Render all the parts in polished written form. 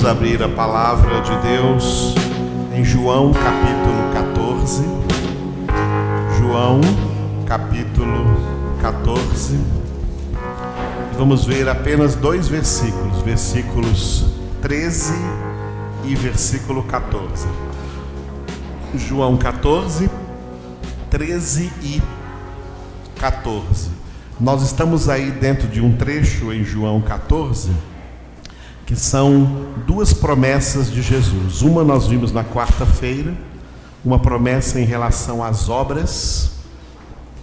abrir a palavra de Deus em João capítulo 14. João capítulo 14. Vamos ver apenas dois versículos, versículos 13 e versículo 14. João 14, 13 e 14. Nós estamos aí dentro de um trecho em João 14, que são duas promessas de Jesus. Uma nós vimos na quarta-feira, uma promessa em relação às obras.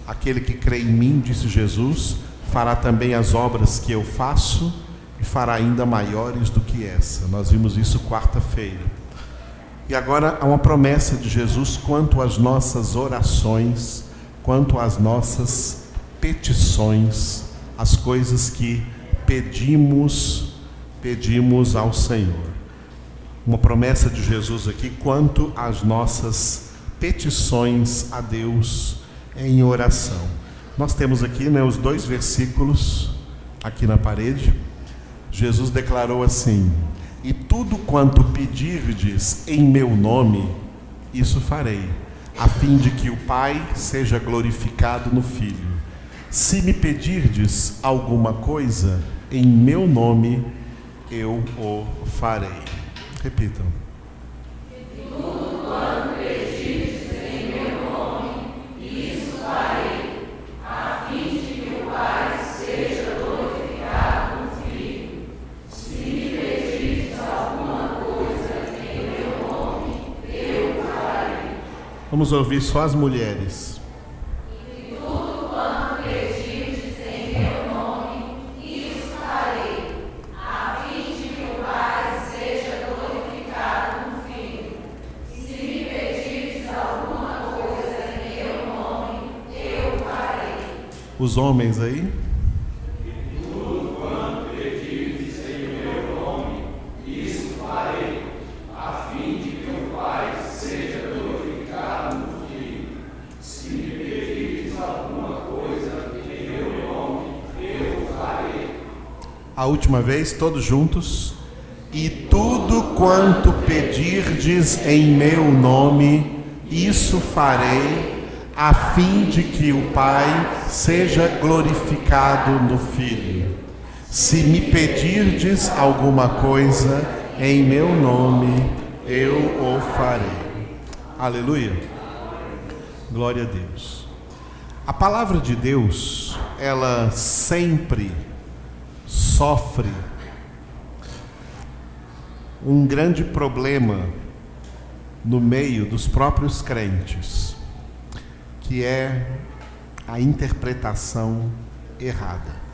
Aquele que crê em mim, disse Jesus, fará também as obras que eu faço e fará ainda maiores do que essa. Nós vimos isso quarta-feira. E agora há uma promessa de Jesus quanto às nossas orações, quanto às nossas petições, as coisas que pedimos ao Senhor. Uma promessa de Jesus aqui quanto às nossas petições a Deus em oração. Nós temos aqui, os dois versículos aqui na parede. Jesus declarou assim: e tudo quanto pedirdes em meu nome, isso farei, a fim de que o Pai seja glorificado no Filho. Se me pedirdes alguma coisa em meu nome, eu o farei. Repitam. E tudo quanto pedirdes em meu nome, isso farei, a fim de que o Pai seja glorificado no Filho. Se me pedirdes alguma coisa em meu nome, eu o farei. Vamos ouvir só as mulheres. Os homens aí. E tudo quanto pedirdes em meu nome, isso farei, a fim de que o Pai seja glorificado no Filho. Se me pedirdes alguma coisa em meu nome, eu farei. A última vez, todos juntos. E tudo quanto pedirdes em meu nome, isso farei, a fim de que o Pai seja glorificado no Filho. Se me pedirdes alguma coisa em meu nome, eu o farei. Aleluia. Glória a Deus. A palavra de Deus, ela sempre sofre um grande problema no meio dos próprios crentes, que é a interpretação errada.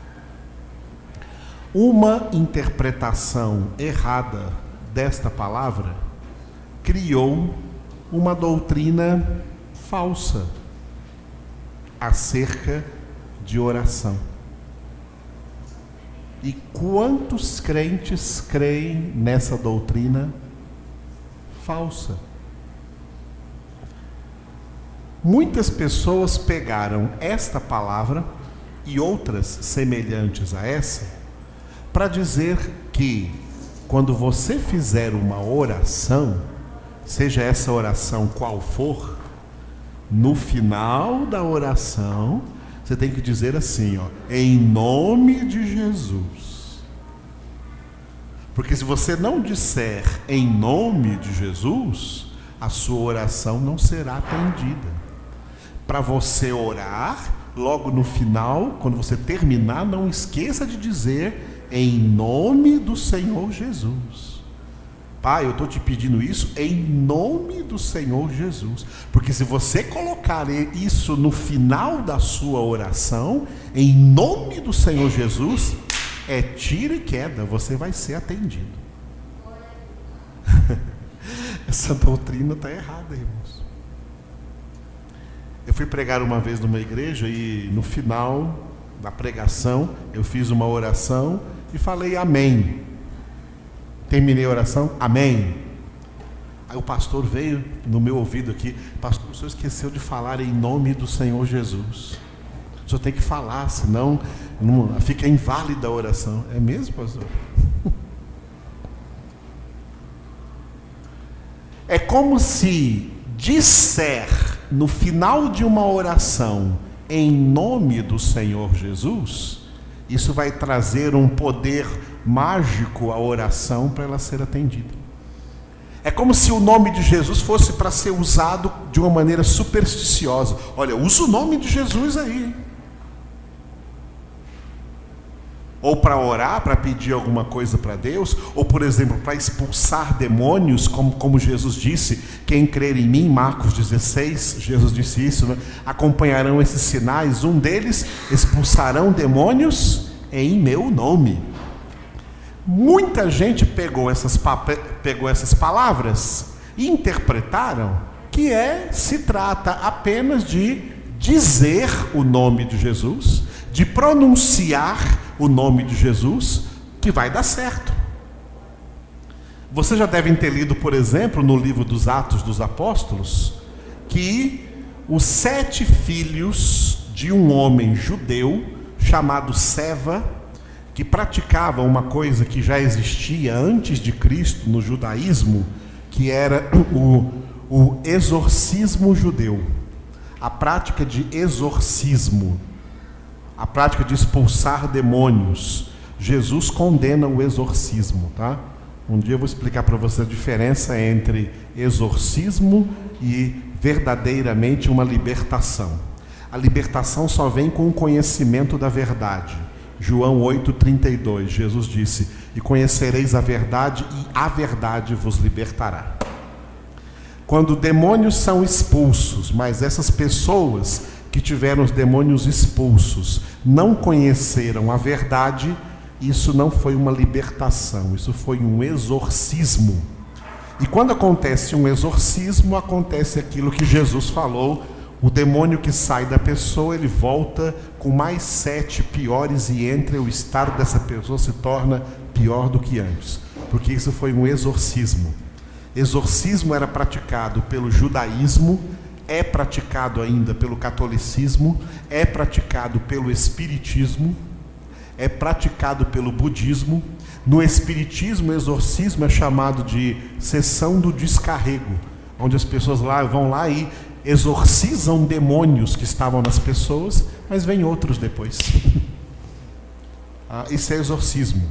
Uma interpretação errada desta palavra criou uma doutrina falsa acerca de oração. E quantos crentes creem nessa doutrina falsa? Muitas pessoas pegaram esta palavra e outras semelhantes a essa para dizer que quando você fizer uma oração, seja essa oração qual for, no final da oração você tem que dizer assim, em nome de Jesus. Porque se você não disser em nome de Jesus, a sua oração não será atendida. Para você orar, logo no final, quando você terminar, não esqueça de dizer em nome do Senhor Jesus. Pai, eu estou te pedindo isso em nome do Senhor Jesus. Porque se você colocar isso no final da sua oração, em nome do Senhor Jesus, é tiro e queda, você vai ser atendido. Essa doutrina está errada, irmãos. Eu fui pregar uma vez numa igreja e no final da pregação eu fiz uma oração e falei amém. Terminei a oração, amém. Aí o pastor veio no meu ouvido aqui: pastor, o senhor esqueceu de falar em nome do Senhor Jesus. O senhor tem que falar, senão fica inválida a oração. É mesmo, pastor? É como se disser no final de uma oração em nome do Senhor Jesus, isso vai trazer um poder mágico à oração para ela ser atendida. É como se o nome de Jesus fosse para ser usado de uma maneira supersticiosa. Olha, usa o nome de Jesus aí. Ou para orar, para pedir alguma coisa para Deus, ou, por exemplo, para expulsar demônios, como Jesus disse, quem crer em mim, Marcos 16, Jesus disse isso, né? Acompanharão esses sinais, um deles, expulsarão demônios em meu nome. Muita gente pegou essas palavras e interpretaram que se trata apenas de dizer o nome de Jesus, de pronunciar o nome de Jesus, que vai dar certo. Vocês já devem ter lido, por exemplo, no livro dos Atos dos Apóstolos, que os 7 filhos de um homem judeu chamado Seva, que praticava uma coisa que já existia antes de Cristo no judaísmo, que era o exorcismo judeu. A prática de exorcismo, a prática de expulsar demônios. Jesus condena o exorcismo, tá? Um dia eu vou explicar para você a diferença entre exorcismo e verdadeiramente uma libertação. A libertação só vem com o conhecimento da verdade. João 8,32, Jesus disse: e conhecereis a verdade, e a verdade vos libertará. Quando demônios são expulsos, mas essas pessoas que tiveram os demônios expulsos não conheceram a verdade, isso não foi uma libertação, isso foi um exorcismo. E quando acontece um exorcismo, acontece aquilo que Jesus falou: o demônio que sai da pessoa, ele volta com mais 7 piores, e entra, o estado dessa pessoa se torna pior do que antes, porque isso foi um exorcismo. Exorcismo era praticado pelo judaísmo, é praticado ainda pelo catolicismo, é praticado pelo espiritismo, é praticado pelo budismo. No espiritismo, o exorcismo é chamado de sessão do descarrego, onde as pessoas vão lá e exorcizam demônios que estavam nas pessoas, mas vem outros depois. Isso é exorcismo.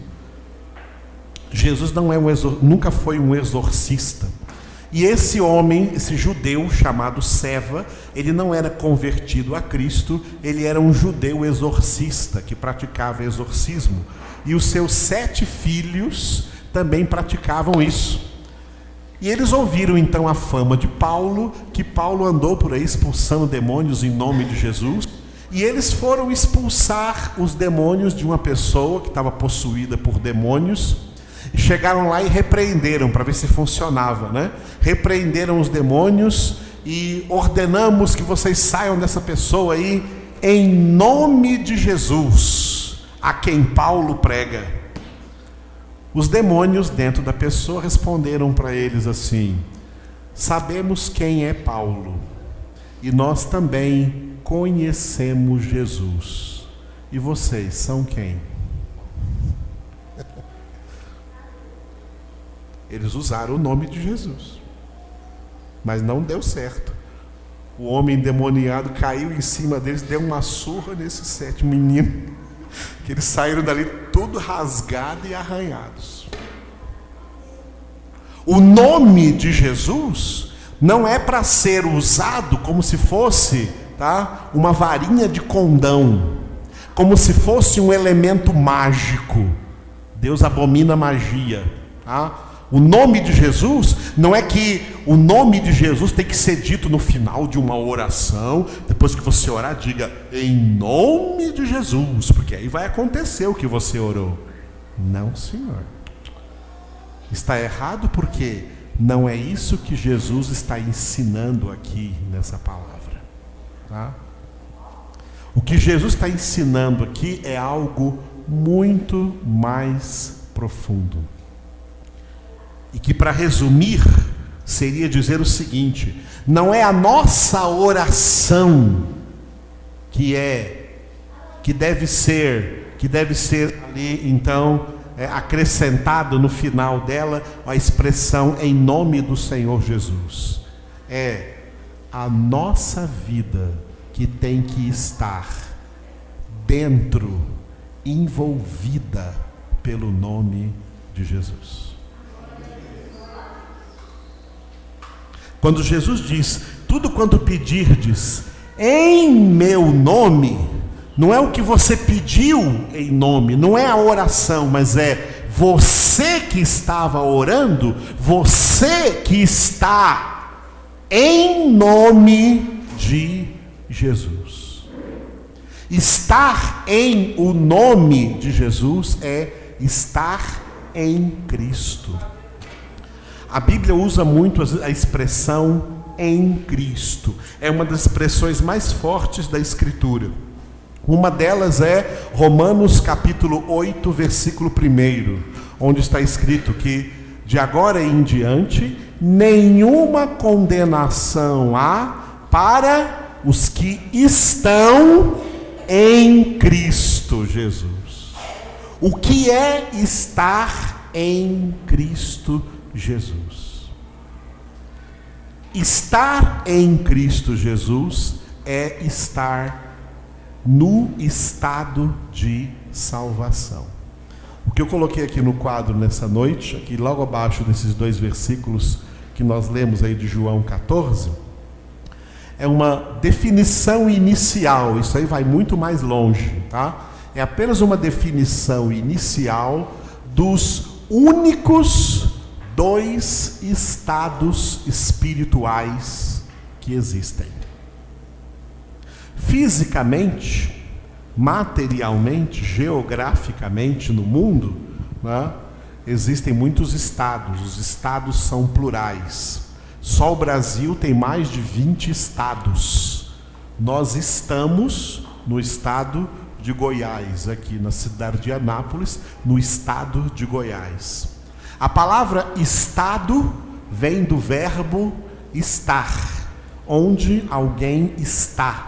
Jesus não é nunca foi um exorcista. E esse homem, esse judeu chamado Seva, ele não era convertido a Cristo, ele era um judeu exorcista que praticava exorcismo. E os seus 7 filhos também praticavam isso. E eles ouviram então a fama de Paulo, que Paulo andou por aí expulsando demônios em nome de Jesus. E eles foram expulsar os demônios de uma pessoa que estava possuída por demônios. E chegaram lá e repreenderam para ver se funcionava, né? Repreenderam os demônios e ordenamos que vocês saiam dessa pessoa aí em nome de Jesus, a quem Paulo prega. Os demônios dentro da pessoa responderam para eles assim: sabemos quem é Paulo e nós também conhecemos Jesus. E vocês são quem? Eles usaram o nome de Jesus, mas não deu certo. O homem endemoniado caiu em cima deles, deu uma surra nesses 7 meninos, que eles saíram dali todo rasgados e arranhados. O nome de Jesus não é para ser usado como se fosse, uma varinha de condão, como se fosse um elemento mágico. Deus abomina a magia, O nome de Jesus, não é que o nome de Jesus tem que ser dito no final de uma oração. Depois que você orar, diga em nome de Jesus, porque aí vai acontecer o que você orou. Não, senhor. Está errado, porque não é isso que Jesus está ensinando aqui nessa palavra. O que Jesus está ensinando aqui é algo muito mais profundo. E que, para resumir, seria dizer o seguinte: não é a nossa oração que deve ser ali, então, acrescentado no final dela a expressão em nome do Senhor Jesus. É a nossa vida que tem que estar dentro, envolvida pelo nome de Jesus. Quando Jesus diz, tudo quanto pedirdes em meu nome, não é o que você pediu em nome, não é a oração, mas é você que estava orando, você que está em nome de Jesus. Estar em o nome de Jesus é estar em Cristo. A Bíblia usa muito a expressão em Cristo. É uma das expressões mais fortes da Escritura. Uma delas é Romanos capítulo 8, versículo 1, onde está escrito que de agora em diante nenhuma condenação há para os que estão em Cristo Jesus. O que é estar em Cristo Jesus? Estar em Cristo Jesus é estar no estado de salvação. O que eu coloquei aqui no quadro nessa noite, aqui logo abaixo desses 2 versículos que nós lemos aí de João 14, é uma definição inicial. Isso aí vai muito mais longe, tá? É apenas uma definição inicial dos únicos 2 estados espirituais que existem. Fisicamente, materialmente, geograficamente no mundo, né, existem muitos estados. Os estados são plurais. Só o Brasil tem mais de 20 estados. Nós estamos no estado de Goiás, aqui na cidade de Anápolis, no estado de Goiás. A palavra estado vem do verbo estar, onde alguém está.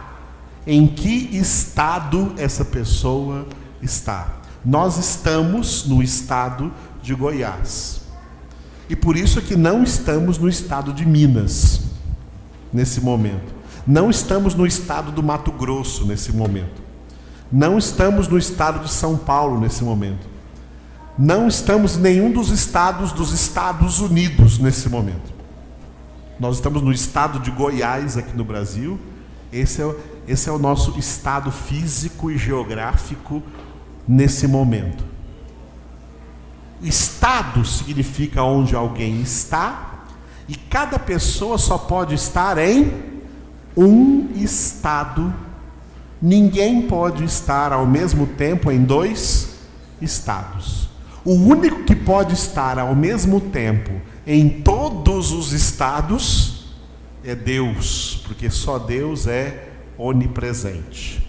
Em que estado essa pessoa está? Nós estamos no estado de Goiás. E por isso é que não estamos no estado de Minas, nesse momento. Não estamos no estado do Mato Grosso, nesse momento. Não estamos no estado de São Paulo, nesse momento. Não estamos em nenhum dos estados dos Estados Unidos, nesse momento. Nós estamos no estado de Goiás, aqui no Brasil. Esse é o nosso estado físico e geográfico nesse momento. Estado significa onde alguém está, e cada pessoa só pode estar em um estado. Ninguém pode estar ao mesmo tempo em 2 estados. O único que pode estar ao mesmo tempo em todos os estados é Deus, porque só Deus é onipresente.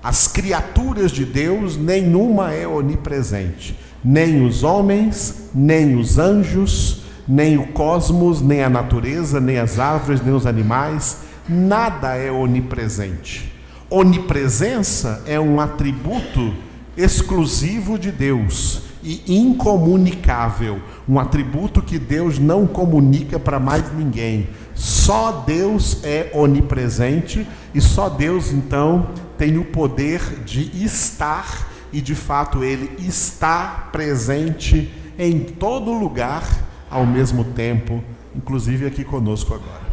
As criaturas de Deus, nenhuma é onipresente. Nem os homens, nem os anjos, nem o cosmos, nem a natureza, nem as árvores, nem os animais, nada é onipresente. Onipresença é um atributo exclusivo de Deus e incomunicável, um atributo que Deus não comunica para mais ninguém. Só Deus é onipresente e só Deus então tem o poder de estar, e de fato Ele está presente em todo lugar ao mesmo tempo, inclusive aqui conosco agora.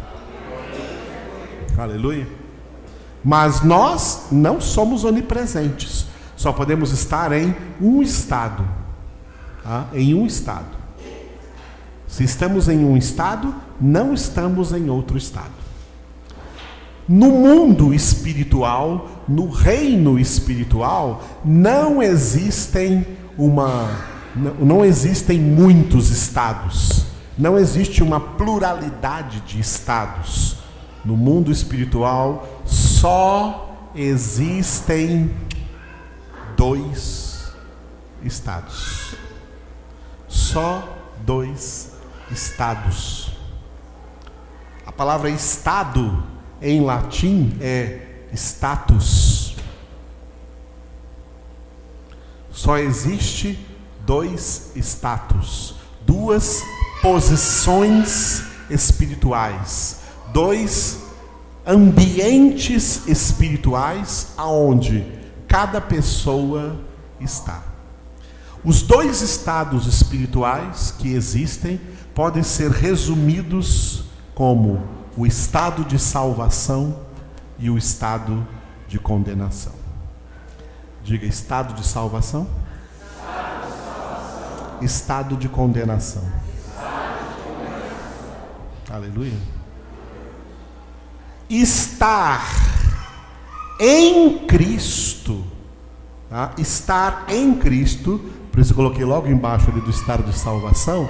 Aleluia. Mas nós não somos onipresentes, só podemos estar em um estado, tá? Em um estado. Se estamos em um estado, não estamos em outro estado. No mundo espiritual, no reino espiritual, não existem muitos estados. Não existe uma pluralidade de estados. No mundo espiritual, só existem 2 estados. Só 2 estados. A palavra estado em latim é status. Só existe dois status, duas posições espirituais, dois ambientes espirituais aonde cada pessoa está. Os dois estados espirituais que existem podem ser resumidos como o estado de salvação e o estado de condenação. Diga: estado de salvação, estado de condenação. Aleluia. Estar em Cristo, tá? Estar em Cristo, por isso eu coloquei logo embaixo ali do estado de salvação.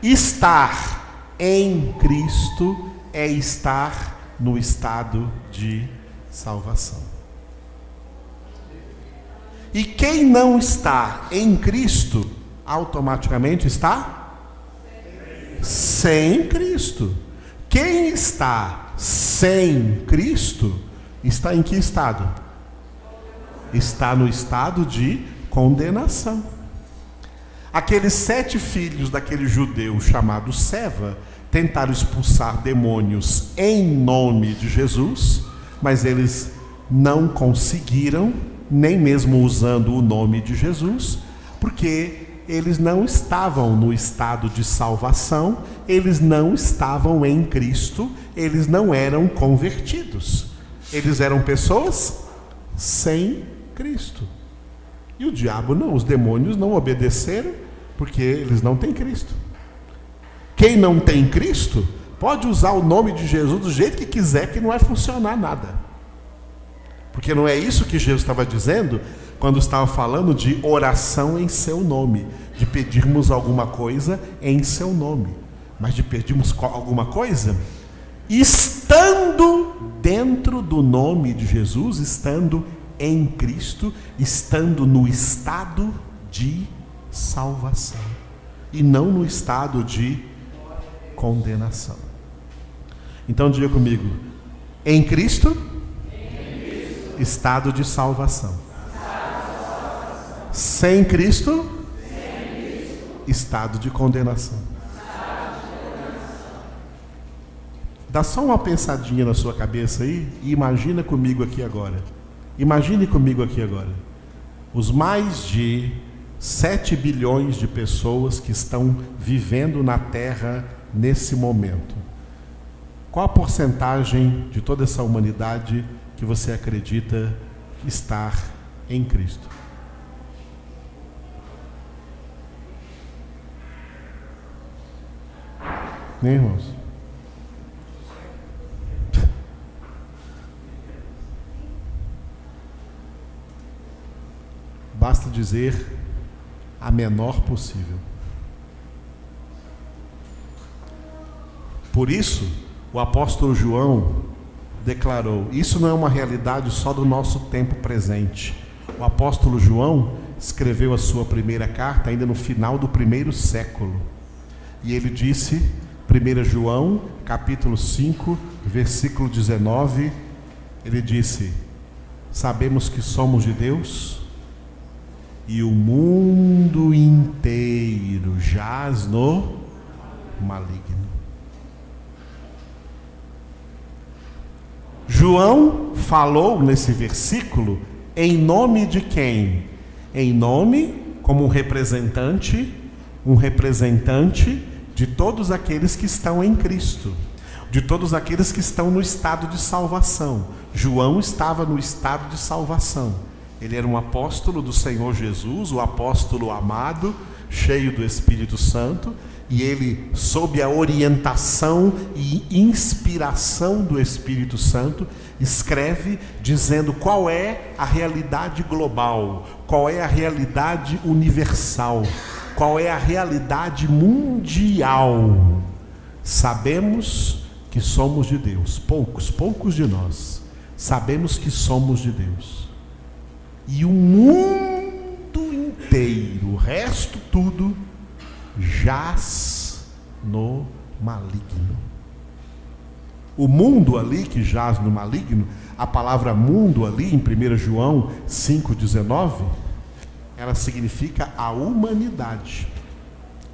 Estar em Cristo é estar no estado de salvação. E quem não está em Cristo, automaticamente está sem Cristo. Quem está sem Cristo está em que estado? Está no estado de condenação. Aqueles 7 filhos daquele judeu chamado Seva tentaram expulsar demônios em nome de Jesus, mas eles não conseguiram, nem mesmo usando o nome de Jesus, porque eles não estavam no estado de salvação, eles não estavam em Cristo, eles não eram convertidos. Eles eram pessoas sem Cristo. E o diabo não, os demônios não obedeceram, porque eles não têm Cristo. Quem não tem Cristo pode usar o nome de Jesus do jeito que quiser, que não vai funcionar nada. Porque não é isso que Jesus estava dizendo quando estava falando de oração em seu nome, de pedirmos alguma coisa em seu nome, mas de pedirmos alguma coisa estando dentro do nome de Jesus, estando em Cristo, estando no estado de salvação e não no estado de condenação. Então diga comigo: em Cristo, estado de salvação. Sem Cristo, estado de condenação. Dá só uma pensadinha na sua cabeça aí e imagina comigo aqui agora. Imagine comigo aqui agora. Os mais de 7 bilhões de pessoas que estão vivendo na Terra nesse momento. Qual a porcentagem de toda essa humanidade que você acredita estar em Cristo? Né, irmãos? Basta dizer a menor possível. Por isso, o apóstolo João declarou: isso não é uma realidade só do nosso tempo presente. O apóstolo João escreveu a sua primeira carta ainda no final do 1º século. E ele disse, 1 João, capítulo 5, versículo 19, ele disse: sabemos que somos de Deus e o mundo inteiro jaz no maligno. João falou nesse versículo em nome de quem? Em nome, como um representante de todos aqueles que estão em Cristo, de todos aqueles que estão no estado de salvação. João estava no estado de salvação. Ele era um apóstolo do Senhor Jesus, o apóstolo amado, cheio do Espírito Santo, e ele, sob a orientação e inspiração do Espírito Santo, escreve dizendo qual é a realidade global, qual é a realidade universal, qual é a realidade mundial. Sabemos que somos de Deus, poucos de nós sabemos que somos de Deus. E o mundo inteiro, o resto tudo, jaz no maligno. O mundo ali que jaz no maligno, a palavra mundo ali em 1 João 5,19, ela significa a humanidade,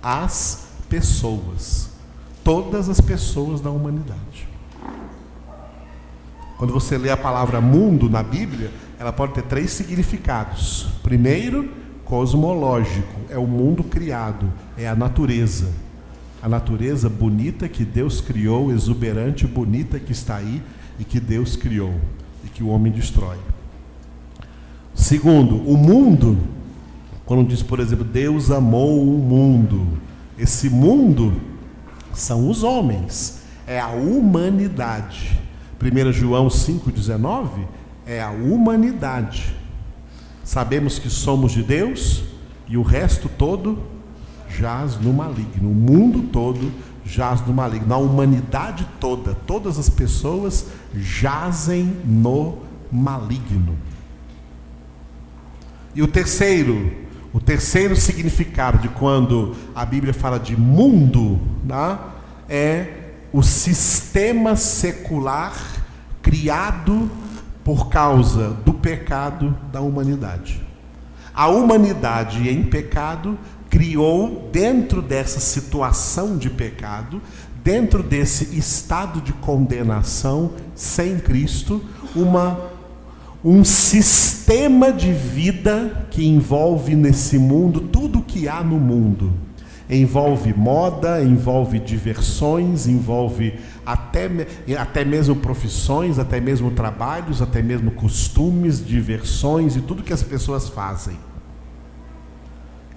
as pessoas, todas as pessoas da humanidade. Quando você lê a palavra mundo na Bíblia, ela pode ter 3 significados. Primeiro, cosmológico, é o mundo criado, é a natureza. A natureza bonita que Deus criou, exuberante, bonita que está aí e que Deus criou e que o homem destrói. Segundo, o mundo, quando diz, por exemplo, Deus amou o mundo, esse mundo são os homens, é a humanidade. 1 João 5,19 é a humanidade. Sabemos que somos de Deus e o resto todo jaz no maligno. O mundo todo jaz no maligno. A humanidade toda, todas as pessoas jazem no maligno. E o terceiro significado de quando a Bíblia fala de mundo, né, é o sistema secular criado por causa do pecado da humanidade. A humanidade em pecado criou, dentro dessa situação de pecado, dentro desse estado de condenação sem Cristo, um sistema de vida que envolve nesse mundo tudo o que há no mundo. Envolve moda, envolve diversões, envolve até mesmo profissões, até mesmo trabalhos, até mesmo costumes, diversões e tudo que as pessoas fazem.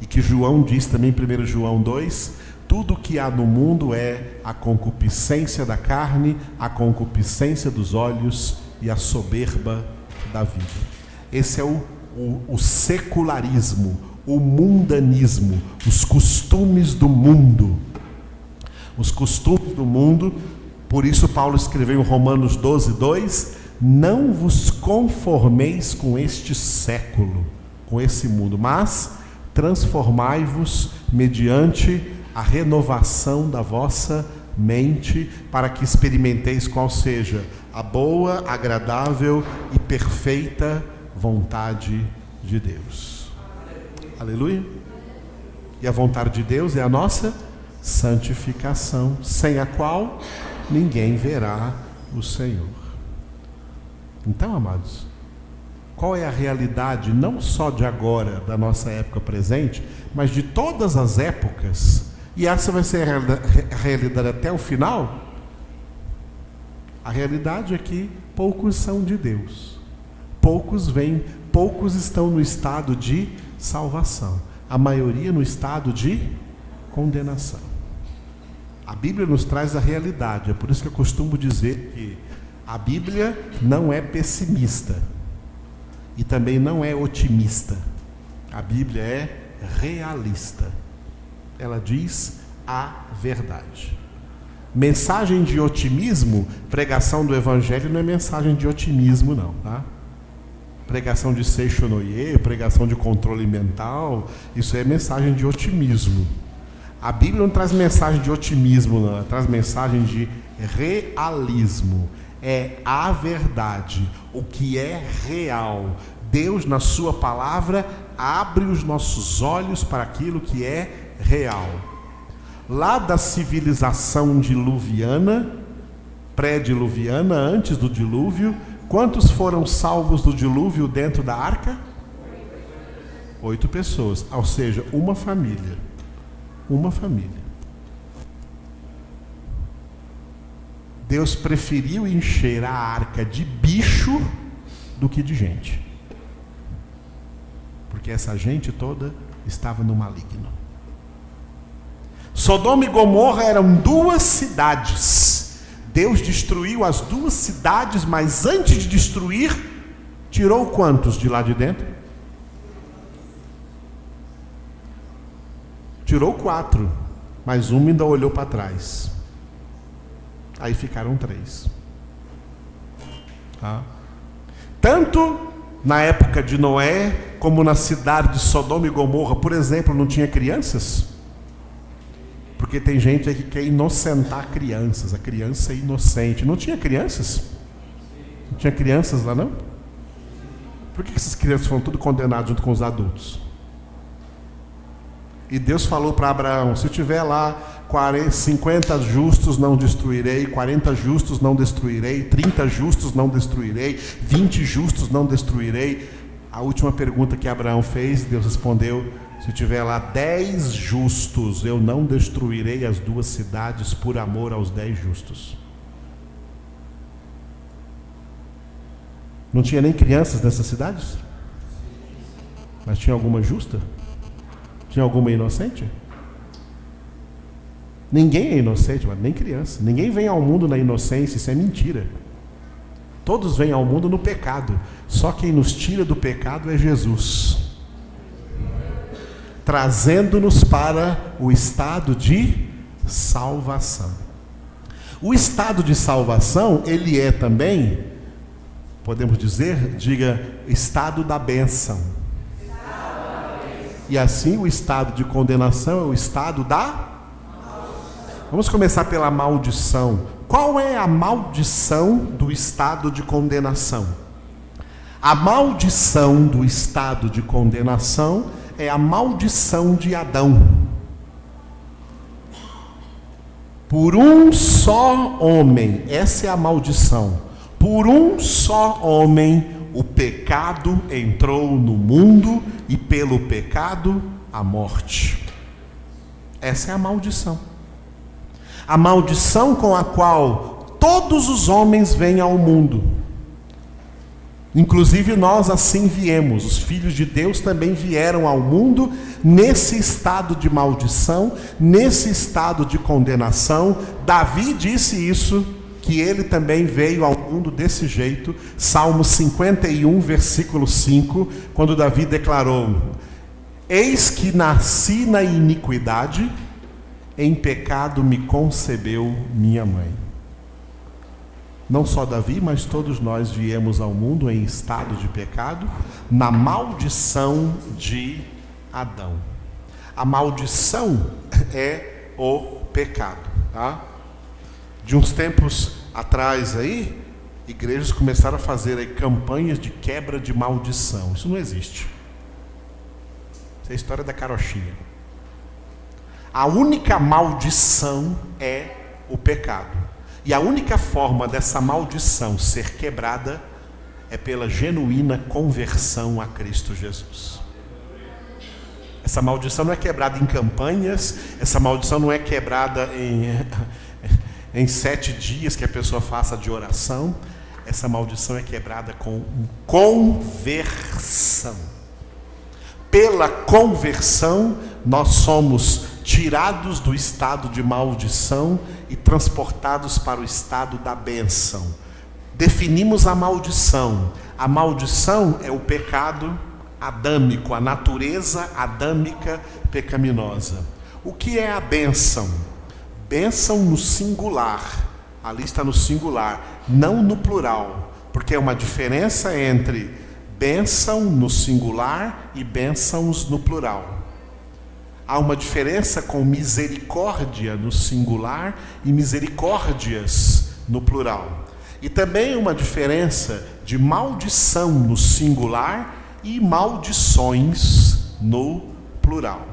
E que João diz também em 1 João 2, tudo que há no mundo é a concupiscência da carne, a concupiscência dos olhos e a soberba da vida. Esse é o secularismo, o mundanismo, os costumes do mundo. Os costumes do mundo, por isso Paulo escreveu em Romanos 12:2, não vos conformeis com este século, com esse mundo, mas transformai-vos mediante a renovação da vossa mente, para que experimenteis qual seja a boa, agradável e perfeita vontade de Deus. Aleluia. E a vontade de Deus é a nossa santificação, sem a qual ninguém verá o Senhor. Então, amados, qual é a realidade não só de agora, da nossa época presente, mas de todas as épocas? E essa vai ser a realidade até o final? A realidade é que poucos são de Deus. Poucos vêm, poucos estão no estado de salvação. A maioria no estado de condenação. A Bíblia nos traz a realidade. É por isso que eu costumo dizer que a Bíblia não é pessimista e também não é otimista. A Bíblia é realista. Ela diz a verdade. Mensagem de otimismo, pregação do Evangelho não é mensagem de otimismo não, tá? Pregação de seixonoye, pregação de controle mental, isso é mensagem de otimismo. A Bíblia não traz mensagem de otimismo, não, ela traz mensagem de realismo. É a verdade, o que é real. Deus, na sua palavra, abre os nossos olhos para aquilo que é real. Lá da civilização diluviana, pré-diluviana, antes do dilúvio, quantos foram salvos do dilúvio dentro da arca? 8 pessoas, ou seja, uma família. Uma família. Deus preferiu encher a arca de bicho do que de gente. Porque essa gente toda estava no maligno. Sodoma e Gomorra eram 2 cidades. Deus destruiu as 2 cidades, mas antes de destruir, tirou quantos de lá de dentro? Tirou 4, mas uma ainda olhou para trás. Aí ficaram 3. Tá? Tanto na época de Noé, como na cidade de Sodoma e Gomorra, por exemplo, não tinha crianças? Porque tem gente aí que quer inocentar crianças. A criança é inocente. Não tinha crianças? Não tinha crianças lá, não? Por que essas crianças foram tudo condenadas junto com os adultos? E Deus falou para Abraão: se tiver lá 50 justos não destruirei, 40 justos não destruirei, 30 justos não destruirei, 20 justos não destruirei. A última pergunta que Abraão fez, Deus respondeu: se tiver lá 10 justos, eu não destruirei as 2 cidades por amor aos 10 justos. Não tinha nem crianças nessas cidades? Mas tinha alguma justa? Tinha alguma inocente? Ninguém é inocente, mas nem criança. Ninguém vem ao mundo na inocência, isso é mentira. Todos vêm ao mundo no pecado. Só quem nos tira do pecado é Jesus, trazendo-nos para o estado de salvação. O estado de salvação, ele é também, podemos dizer, diga, estado da bênção. E assim o estado de condenação é o estado da... Vamos começar pela maldição. Qual é a maldição do estado de condenação? A maldição do estado de condenação é a maldição de Adão. Por um só homem, essa é a maldição. Por um só homem, o pecado entrou no mundo e pelo pecado, a morte. Essa é a maldição. A maldição com a qual todos os homens vêm ao mundo. Inclusive nós assim viemos, os filhos de Deus também vieram ao mundo nesse estado de maldição, nesse estado de condenação. Davi disse isso, que ele também veio ao mundo desse jeito. Salmo 51, versículo 5, quando Davi declarou: eis que nasci na iniquidade, em pecado me concebeu minha mãe. Não só Davi, mas todos nós viemos ao mundo em estado de pecado, na maldição de Adão. A maldição é o pecado, tá? De uns tempos atrás aí, igrejas começaram a fazer aí campanhas de quebra de maldição. Isso não existe. Isso é a história da carochinha. A única maldição é o pecado. E a única forma dessa maldição ser quebrada é pela genuína conversão a Cristo Jesus. Essa maldição não é quebrada em campanhas, essa maldição não é quebrada em 7 dias que a pessoa faça de oração. Essa maldição é quebrada com conversão. Pela conversão, nós somos tirados do estado de maldição e transportados para o estado da bênção. Definimos a maldição. A maldição é o pecado adâmico, a natureza adâmica pecaminosa. O que é a bênção? Bênção no singular. Ali está no singular, não no plural, porque é uma diferença entre bênção no singular e bênçãos no plural. Há uma diferença com misericórdia no singular e misericórdias no plural. E também uma diferença de maldição no singular e maldições no plural.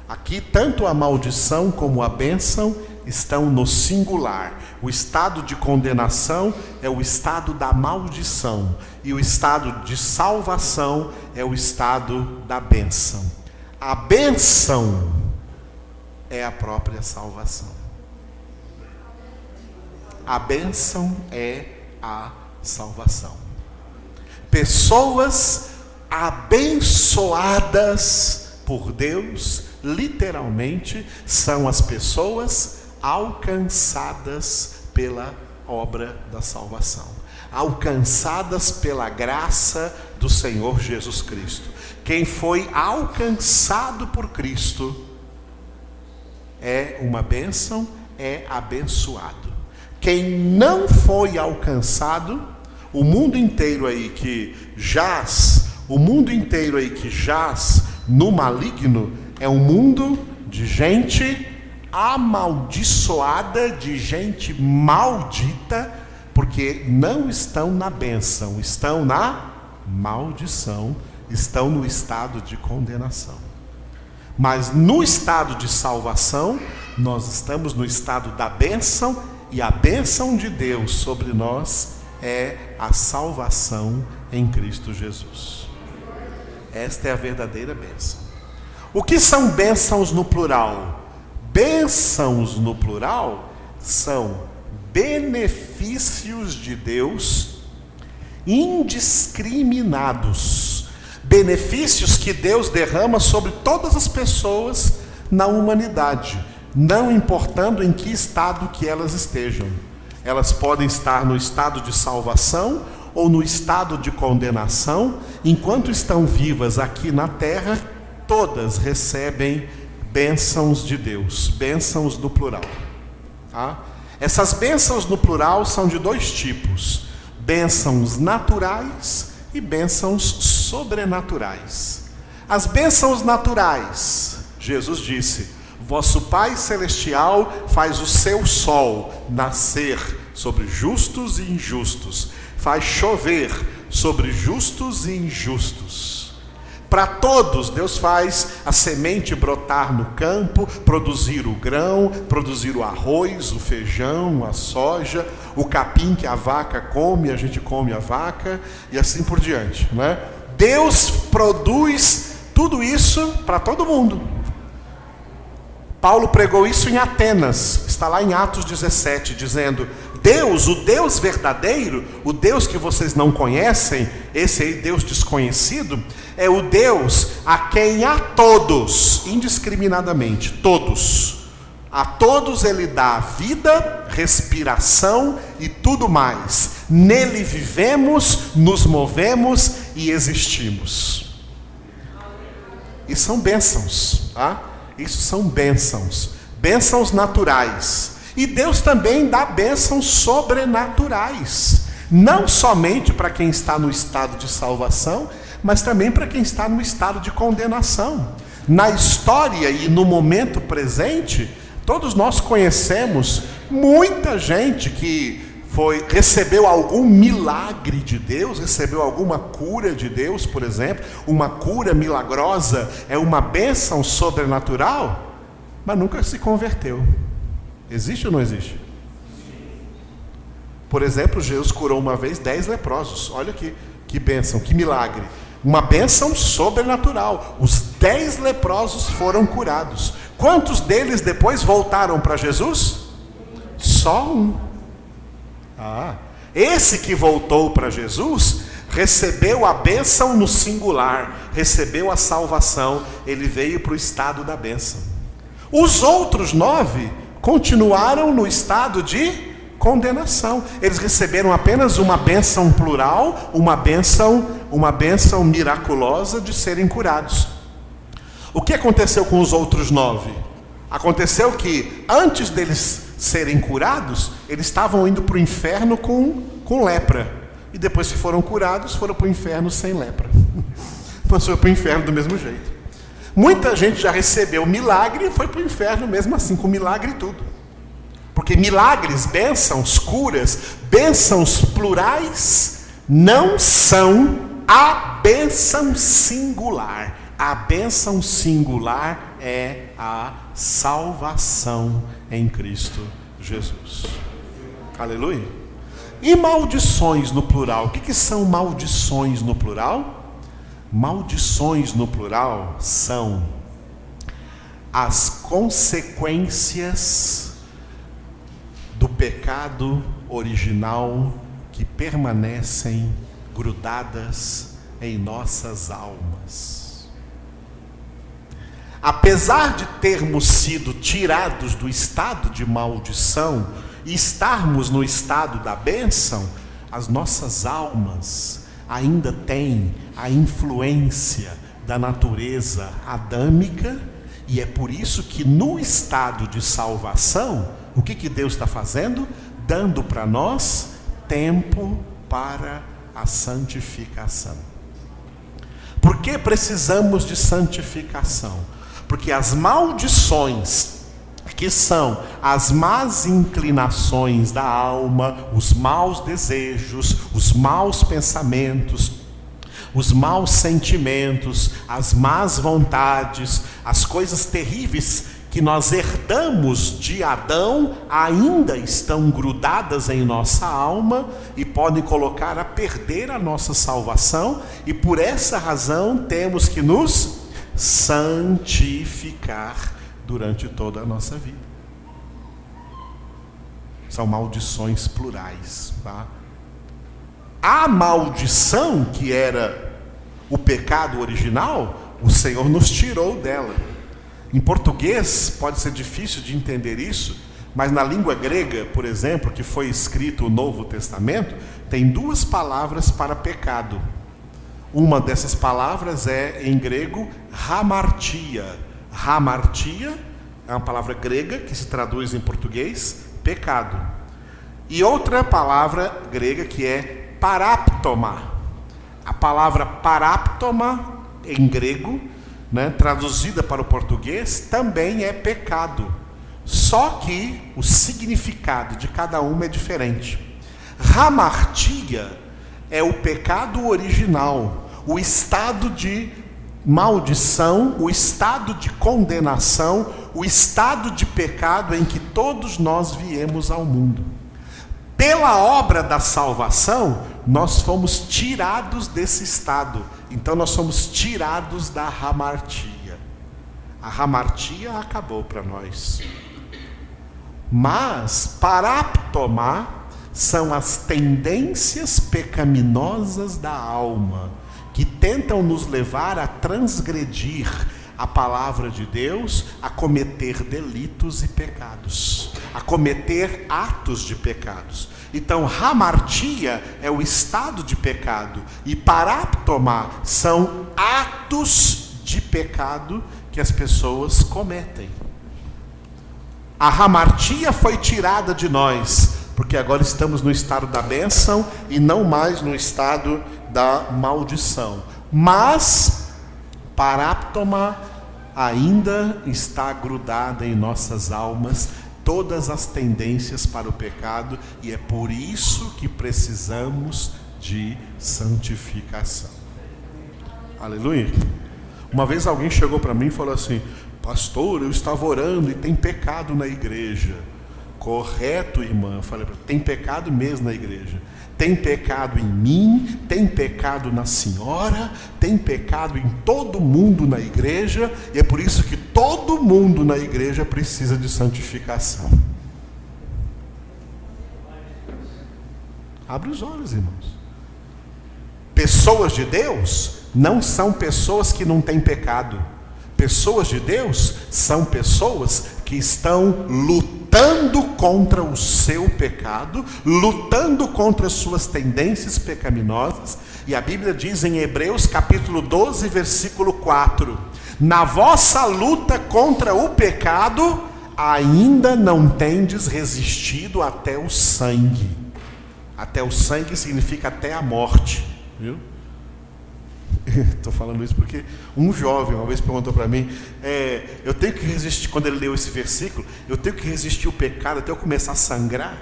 Aqui, tanto a maldição como a bênção estão no singular. O estado de condenação é o estado da maldição. E o estado de salvação é o estado da bênção. A bênção é a própria salvação. A bênção é a salvação. Pessoas abençoadas por Deus, literalmente, são as pessoas alcançadas pela obra da salvação, alcançadas pela graça do Senhor Jesus Cristo. Quem foi alcançado por Cristo é uma bênção, é abençoado. Quem não foi alcançado, o mundo inteiro aí que jaz no maligno, é um mundo de gente amaldiçoada, de gente maldita, porque não estão na bênção, estão na maldição, estão no estado de condenação. Mas no estado de salvação, nós estamos no estado da bênção, e a bênção de Deus sobre nós é a salvação em Cristo Jesus. Esta é a verdadeira bênção. O que são bênçãos no plural? Bênçãos no plural são benefícios de Deus indiscriminados. Benefícios que Deus derrama sobre todas as pessoas na humanidade, não importando em que estado que elas estejam. Elas podem estar no estado de salvação ou no estado de condenação. Enquanto estão vivas aqui na terra, todas recebem bênçãos de Deus, bênçãos no plural. Tá? Essas bênçãos no plural são de dois tipos: bênçãos naturais e bênçãos sobrenaturais. As bênçãos naturais, Jesus disse: vosso Pai Celestial faz o seu sol nascer sobre justos e injustos, faz chover sobre justos e injustos. Para todos, Deus faz a semente brotar no campo, produzir o grão, produzir o arroz, o feijão, a soja, o capim que a vaca come, a gente come a vaca, e assim por diante, né? Deus produz tudo isso para todo mundo. Paulo pregou isso em Atenas, está lá em Atos 17, dizendo: Deus, o Deus verdadeiro, o Deus que vocês não conhecem, esse aí, Deus desconhecido, é o Deus a quem a todos, indiscriminadamente, todos, a todos Ele dá vida, respiração e tudo mais. Nele vivemos, nos movemos e existimos. E são bênçãos, tá? Isso são bênçãos, bênçãos naturais. E Deus também dá bênçãos sobrenaturais, não somente para quem está no estado de salvação, mas também para quem está no estado de condenação. Na história e no momento presente, todos nós conhecemos muita gente que recebeu algum milagre de Deus, recebeu alguma cura de Deus, por exemplo. Uma cura milagrosa é uma bênção sobrenatural, mas nunca se converteu. Existe ou não existe? Por exemplo, Jesus curou uma vez 10 leprosos. Olha que bênção, que milagre. Uma bênção sobrenatural. Os 10 leprosos foram curados. Quantos deles depois voltaram para Jesus? Só um. Esse que voltou para Jesus recebeu a bênção no singular, recebeu a salvação, ele veio para o estado da bênção. Os outros 9 continuaram no estado de condenação. Eles receberam apenas uma bênção plural, uma bênção miraculosa de serem curados. O que aconteceu com os outros 9? Aconteceu que antes deles serem curados, eles estavam indo para o inferno com lepra. E depois que foram curados, foram para o inferno sem lepra. Foram para o inferno do mesmo jeito. Muita gente já recebeu milagre e foi para o inferno mesmo assim, com milagre e tudo. Porque milagres, bênçãos, curas, bênçãos plurais, não são a bênção singular. A bênção singular é a salvação em Cristo Jesus. Aleluia. E maldições no plural? O que são maldições no plural? Maldições no plural são as consequências do pecado original que permanecem grudadas em nossas almas. Apesar de termos sido tirados do estado de maldição e estarmos no estado da bênção, as nossas almas ainda têm a influência da natureza adâmica, e é por isso que no estado de salvação, o que Deus está fazendo? Dando para nós tempo para a santificação. Por que precisamos de santificação? Porque as maldições, que são as más inclinações da alma, os maus desejos, os maus pensamentos, os maus sentimentos, as más vontades, as coisas terríveis que nós herdamos de Adão ainda estão grudadas em nossa alma e podem colocar a perder a nossa salvação, e por essa razão temos que nos santificar durante toda a nossa vida. São maldições plurais, tá? A maldição, que era o pecado original, o Senhor nos tirou dela. Em português pode ser difícil de entender isso, mas na língua grega, por exemplo, que foi escrito o Novo Testamento, tem duas palavras para pecado. Uma dessas palavras é, em grego, hamartia. Hamartia é uma palavra grega que se traduz em português, pecado. E outra palavra grega que é paráptoma. A palavra paráptoma, em grego, traduzida para o português, também é pecado. Só que o significado de cada uma é diferente. Hamartia é o pecado original, o estado de maldição, o estado de condenação, o estado de pecado em que todos nós viemos ao mundo. Pela obra da salvação, nós fomos tirados desse estado. Então nós somos tirados da hamartia. A hamartia acabou para nós. Mas paráptoma são as tendências pecaminosas da alma, que tentam nos levar a transgredir a palavra de Deus, a cometer delitos e pecados, a cometer atos de pecados. Então, hamartia é o estado de pecado, e paráptoma são atos de pecado que as pessoas cometem. A hamartia foi tirada de nós, porque agora estamos no estado da bênção e não mais no estado da maldição. Mas paráptoma ainda está grudada em nossas almas, todas as tendências para o pecado, e é por isso que precisamos de santificação. Aleluia. Uma vez alguém chegou para mim e falou assim: pastor, eu estava orando e tem pecado na igreja. Correto, irmã. Eu falei: tem pecado mesmo na igreja. Tem pecado em mim, tem pecado na senhora, tem pecado em todo mundo na igreja, e é por isso que todo mundo na igreja precisa de santificação. Abre os olhos, irmãos. Pessoas de Deus não são pessoas que não têm pecado. Pessoas de Deus são pessoas que estão lutando contra o seu pecado, lutando contra as suas tendências pecaminosas. E a Bíblia diz em Hebreus capítulo 12, versículo 4: na vossa luta contra o pecado, ainda não tendes resistido até o sangue. Até o sangue significa até a morte, viu? Estou falando isso porque um jovem uma vez perguntou para mim: eu tenho que resistir, quando ele leu esse versículo, eu tenho que resistir o pecado até eu começar a sangrar?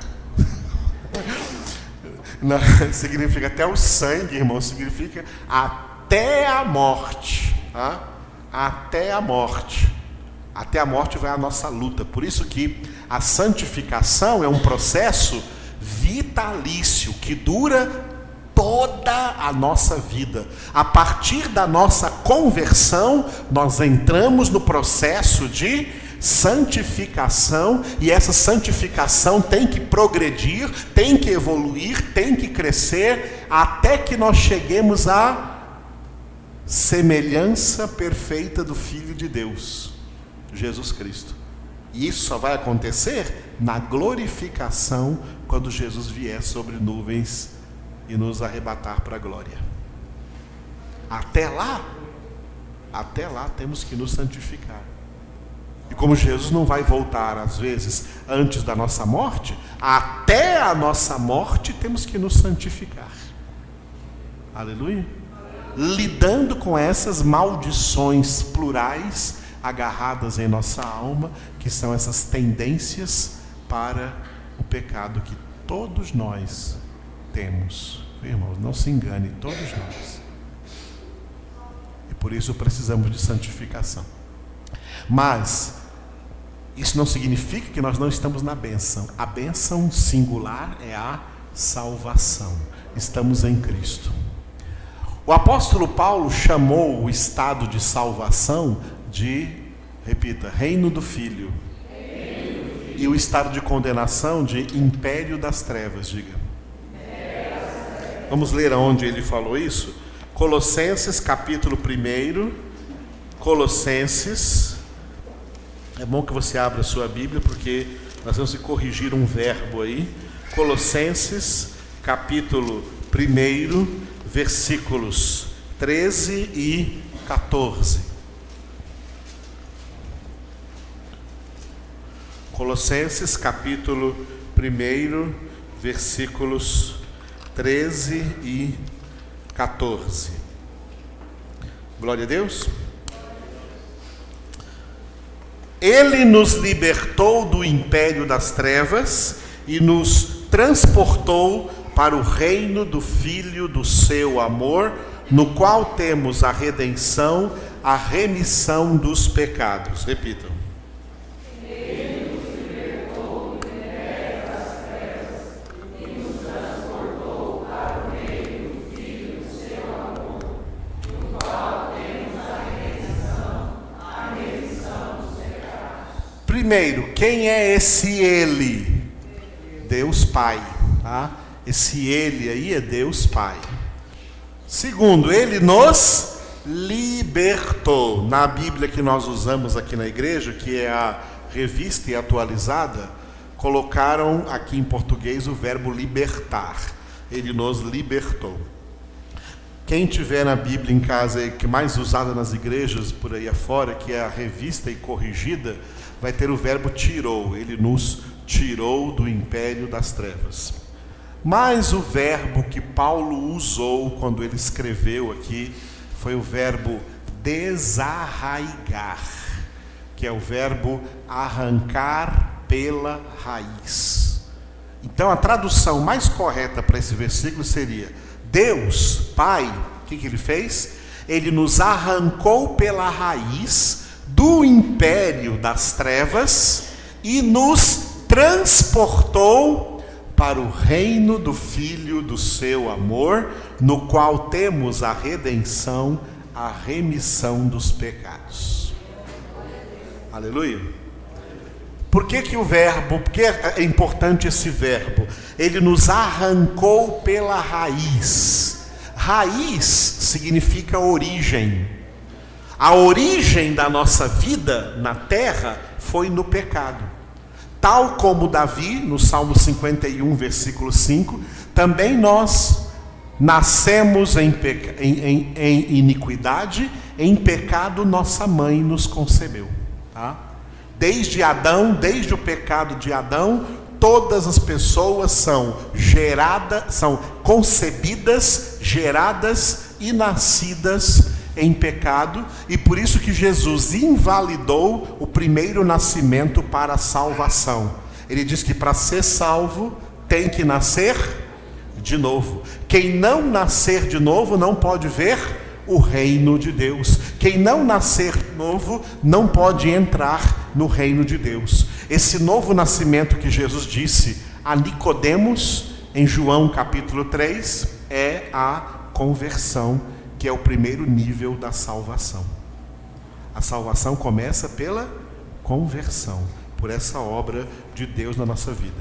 Não, significa até o sangue, irmão, significa até a morte, tá? Até a morte. Até a morte vai a nossa luta. Por isso que a santificação é um processo vitalício que dura toda a nossa vida. A partir da nossa conversão, nós entramos no processo de santificação, e essa santificação tem que progredir, tem que evoluir, tem que crescer, até que nós cheguemos à semelhança perfeita do Filho de Deus, Jesus Cristo. E isso só vai acontecer na glorificação, quando Jesus vier sobre nuvens e nos arrebatar para a glória. Até lá temos que nos santificar. E como Jesus não vai voltar, às vezes, antes da nossa morte, até a nossa morte temos que nos santificar. Aleluia. Lidando com essas maldições plurais agarradas em nossa alma, que são essas tendências para o pecado que todos nós temos. Irmãos, não se engane, todos nós. Por isso precisamos de santificação. Mas isso não significa que nós não estamos na bênção. A bênção singular é a salvação. Estamos em Cristo. O apóstolo Paulo chamou o estado de salvação de, repita, reino do Filho. E o estado de condenação de império das trevas, diga. Vamos ler aonde ele falou isso? Colossenses capítulo 1. Colossenses. É bom que você abra a sua Bíblia, porque nós vamos corrigir um verbo aí. Colossenses capítulo 1, versículos 13 e 14. Colossenses capítulo 1, versículos 13 e 14. Glória a Deus. Ele nos libertou do império das trevas e nos transportou para o reino do Filho do seu amor, no qual temos a redenção, a remissão dos pecados. Repitam. Ele nos libertou do império das trevas e nos transportou para o reino do Filho do seu amor, no qual temos a redenção, a remissão dos pecados. Primeiro, quem é esse Ele? Deus Pai, tá? Esse Ele aí é Deus Pai. Segundo, Ele nos libertou. Na Bíblia que nós usamos aqui na igreja, que é a Revista e Atualizada, colocaram aqui em português o verbo libertar. Ele nos libertou. Quem tiver na Bíblia em casa, que mais usada nas igrejas por aí afora, que é a Revista e Corrigida, vai ter o verbo tirou. Ele nos tirou do império das trevas. Mas o verbo que Paulo usou quando ele escreveu aqui foi o verbo desarraigar, que é o verbo arrancar pela raiz. Então a tradução mais correta para esse versículo seria: Deus, Pai, o que ele fez? Ele nos arrancou pela raiz do império das trevas e nos transportou para o reino do Filho do seu amor, no qual temos a redenção, a remissão dos pecados. Aleluia. Por que o verbo, porque é importante esse verbo? Ele nos arrancou pela raiz. Raiz significa origem. A origem da nossa vida na terra foi no pecado. Tal como Davi, no Salmo 51, versículo 5, também nós nascemos em iniquidade, em pecado nossa mãe nos concebeu. Tá? Desde Adão, desde o pecado de Adão, todas as pessoas são concebidas, geradas e nascidas em pecado, e por isso que Jesus invalidou o primeiro nascimento para a salvação. Ele diz que para ser salvo tem que nascer de novo. Quem não nascer de novo não pode ver o reino de Deus. Quem não nascer de novo não pode entrar no reino de Deus. Esse novo nascimento que Jesus disse a Nicodemos em João capítulo 3 é a conversão, que é o primeiro nível da salvação. A salvação começa pela conversão, por essa obra de Deus na nossa vida.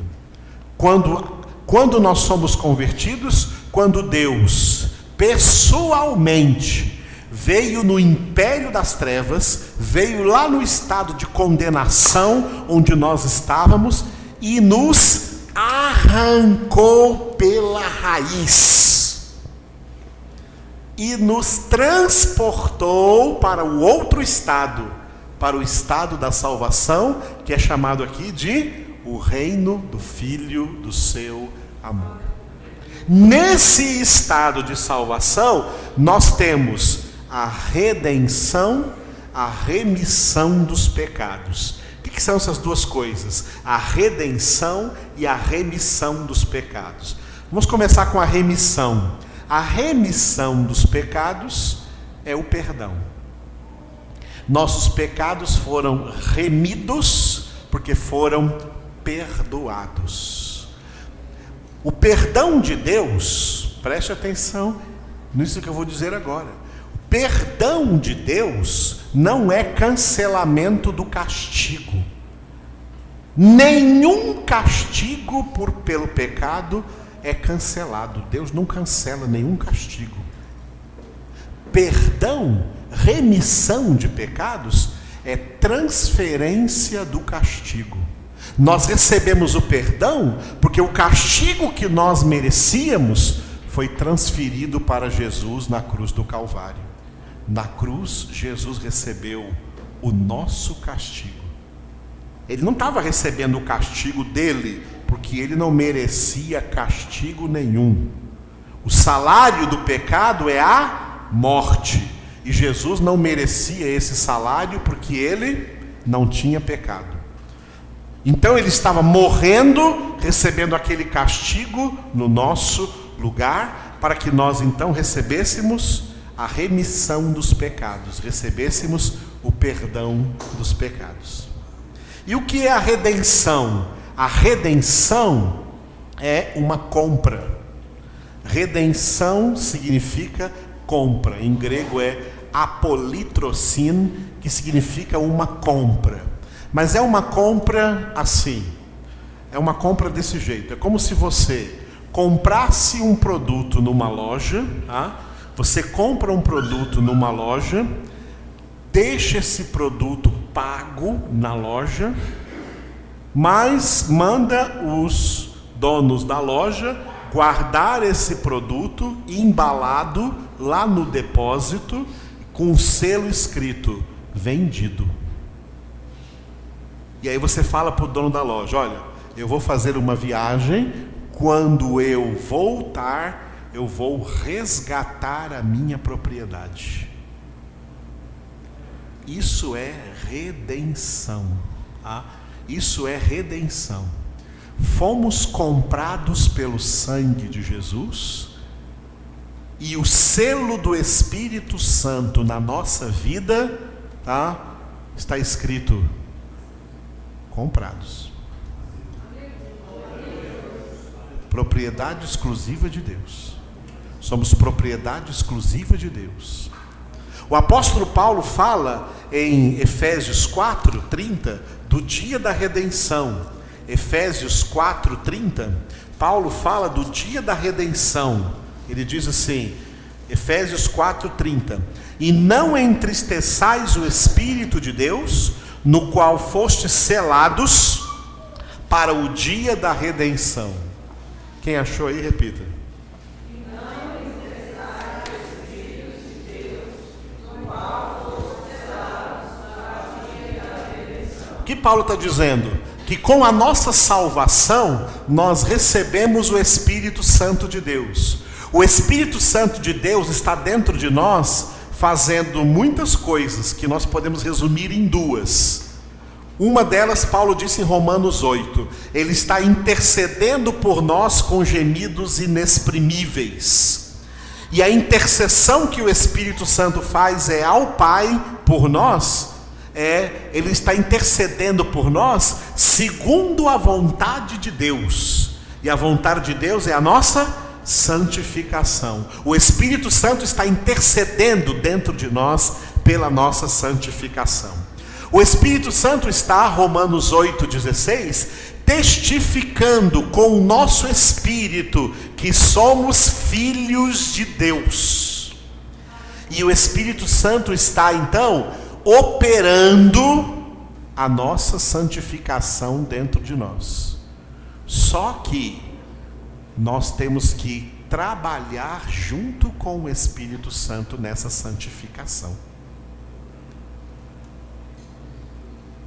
Quando nós somos convertidos, quando Deus pessoalmente veio no império das trevas, veio lá no estado de condenação onde nós estávamos e nos arrancou pela raiz. E nos transportou para o outro estado, para o estado da salvação, que é chamado aqui de o reino do Filho do seu amor. Nesse estado de salvação, nós temos a redenção, a remissão dos pecados. O que são essas duas coisas? A redenção e a remissão dos pecados. Vamos começar com a remissão. A remissão dos pecados é o perdão. Nossos pecados foram remidos porque foram perdoados. O perdão de Deus, preste atenção nisso que eu vou dizer agora. O perdão de Deus não é cancelamento do castigo. Nenhum castigo pelo pecado é cancelado. Deus não cancela nenhum castigo. Perdão, remissão de pecados, é transferência do castigo. Nós recebemos o perdão porque o castigo que nós merecíamos foi transferido para Jesus na cruz do Calvário. Na cruz, Jesus recebeu o nosso castigo. Ele não estava recebendo o castigo dele, porque ele não merecia castigo nenhum. O salário do pecado é a morte. E Jesus não merecia esse salário porque ele não tinha pecado. Então ele estava morrendo, recebendo aquele castigo no nosso lugar, para que nós então recebêssemos a remissão dos pecados, recebêssemos o perdão dos pecados. E o que é a redenção? A redenção é uma compra. Redenção significa compra. Em grego é apolitrosin, que significa uma compra. Mas é uma compra assim. É uma compra desse jeito. É como se você comprasse um produto numa loja, tá? Você compra um produto numa loja, deixa esse produto pago na loja, mas manda os donos da loja guardar esse produto embalado lá no depósito com um selo escrito vendido. E aí você fala para o dono da loja: olha, eu vou fazer uma viagem, quando eu voltar, eu vou resgatar a minha propriedade. Isso é redenção. Tá? Isso é redenção. Fomos comprados pelo sangue de Jesus, e o selo do Espírito Santo na nossa vida, tá? Está escrito comprados. Propriedade exclusiva de Deus. Somos propriedade exclusiva de Deus. O apóstolo Paulo fala em Efésios 4:30 do dia da redenção. Efésios 4:30, Paulo fala do dia da redenção. Ele diz assim, Efésios 4:30: e não entristeçais o Espírito de Deus, no qual fostes selados para o dia da redenção. Quem achou aí, repita. O que Paulo está dizendo? Que com a nossa salvação, nós recebemos o Espírito Santo de Deus. O Espírito Santo de Deus está dentro de nós, fazendo muitas coisas, que nós podemos resumir em duas. Uma delas, Paulo disse em Romanos 8, ele está intercedendo por nós com gemidos inexprimíveis. E a intercessão que o Espírito Santo faz é ao Pai por nós, ele está intercedendo por nós segundo a vontade de Deus. E a vontade de Deus é a nossa santificação. O Espírito Santo está intercedendo dentro de nós pela nossa santificação. O Espírito Santo está, Romanos 8,16, testificando com o nosso espírito que somos filhos de Deus. E o Espírito Santo está então operando a nossa santificação dentro de nós. Só que nós temos que trabalhar junto com o Espírito Santo nessa santificação.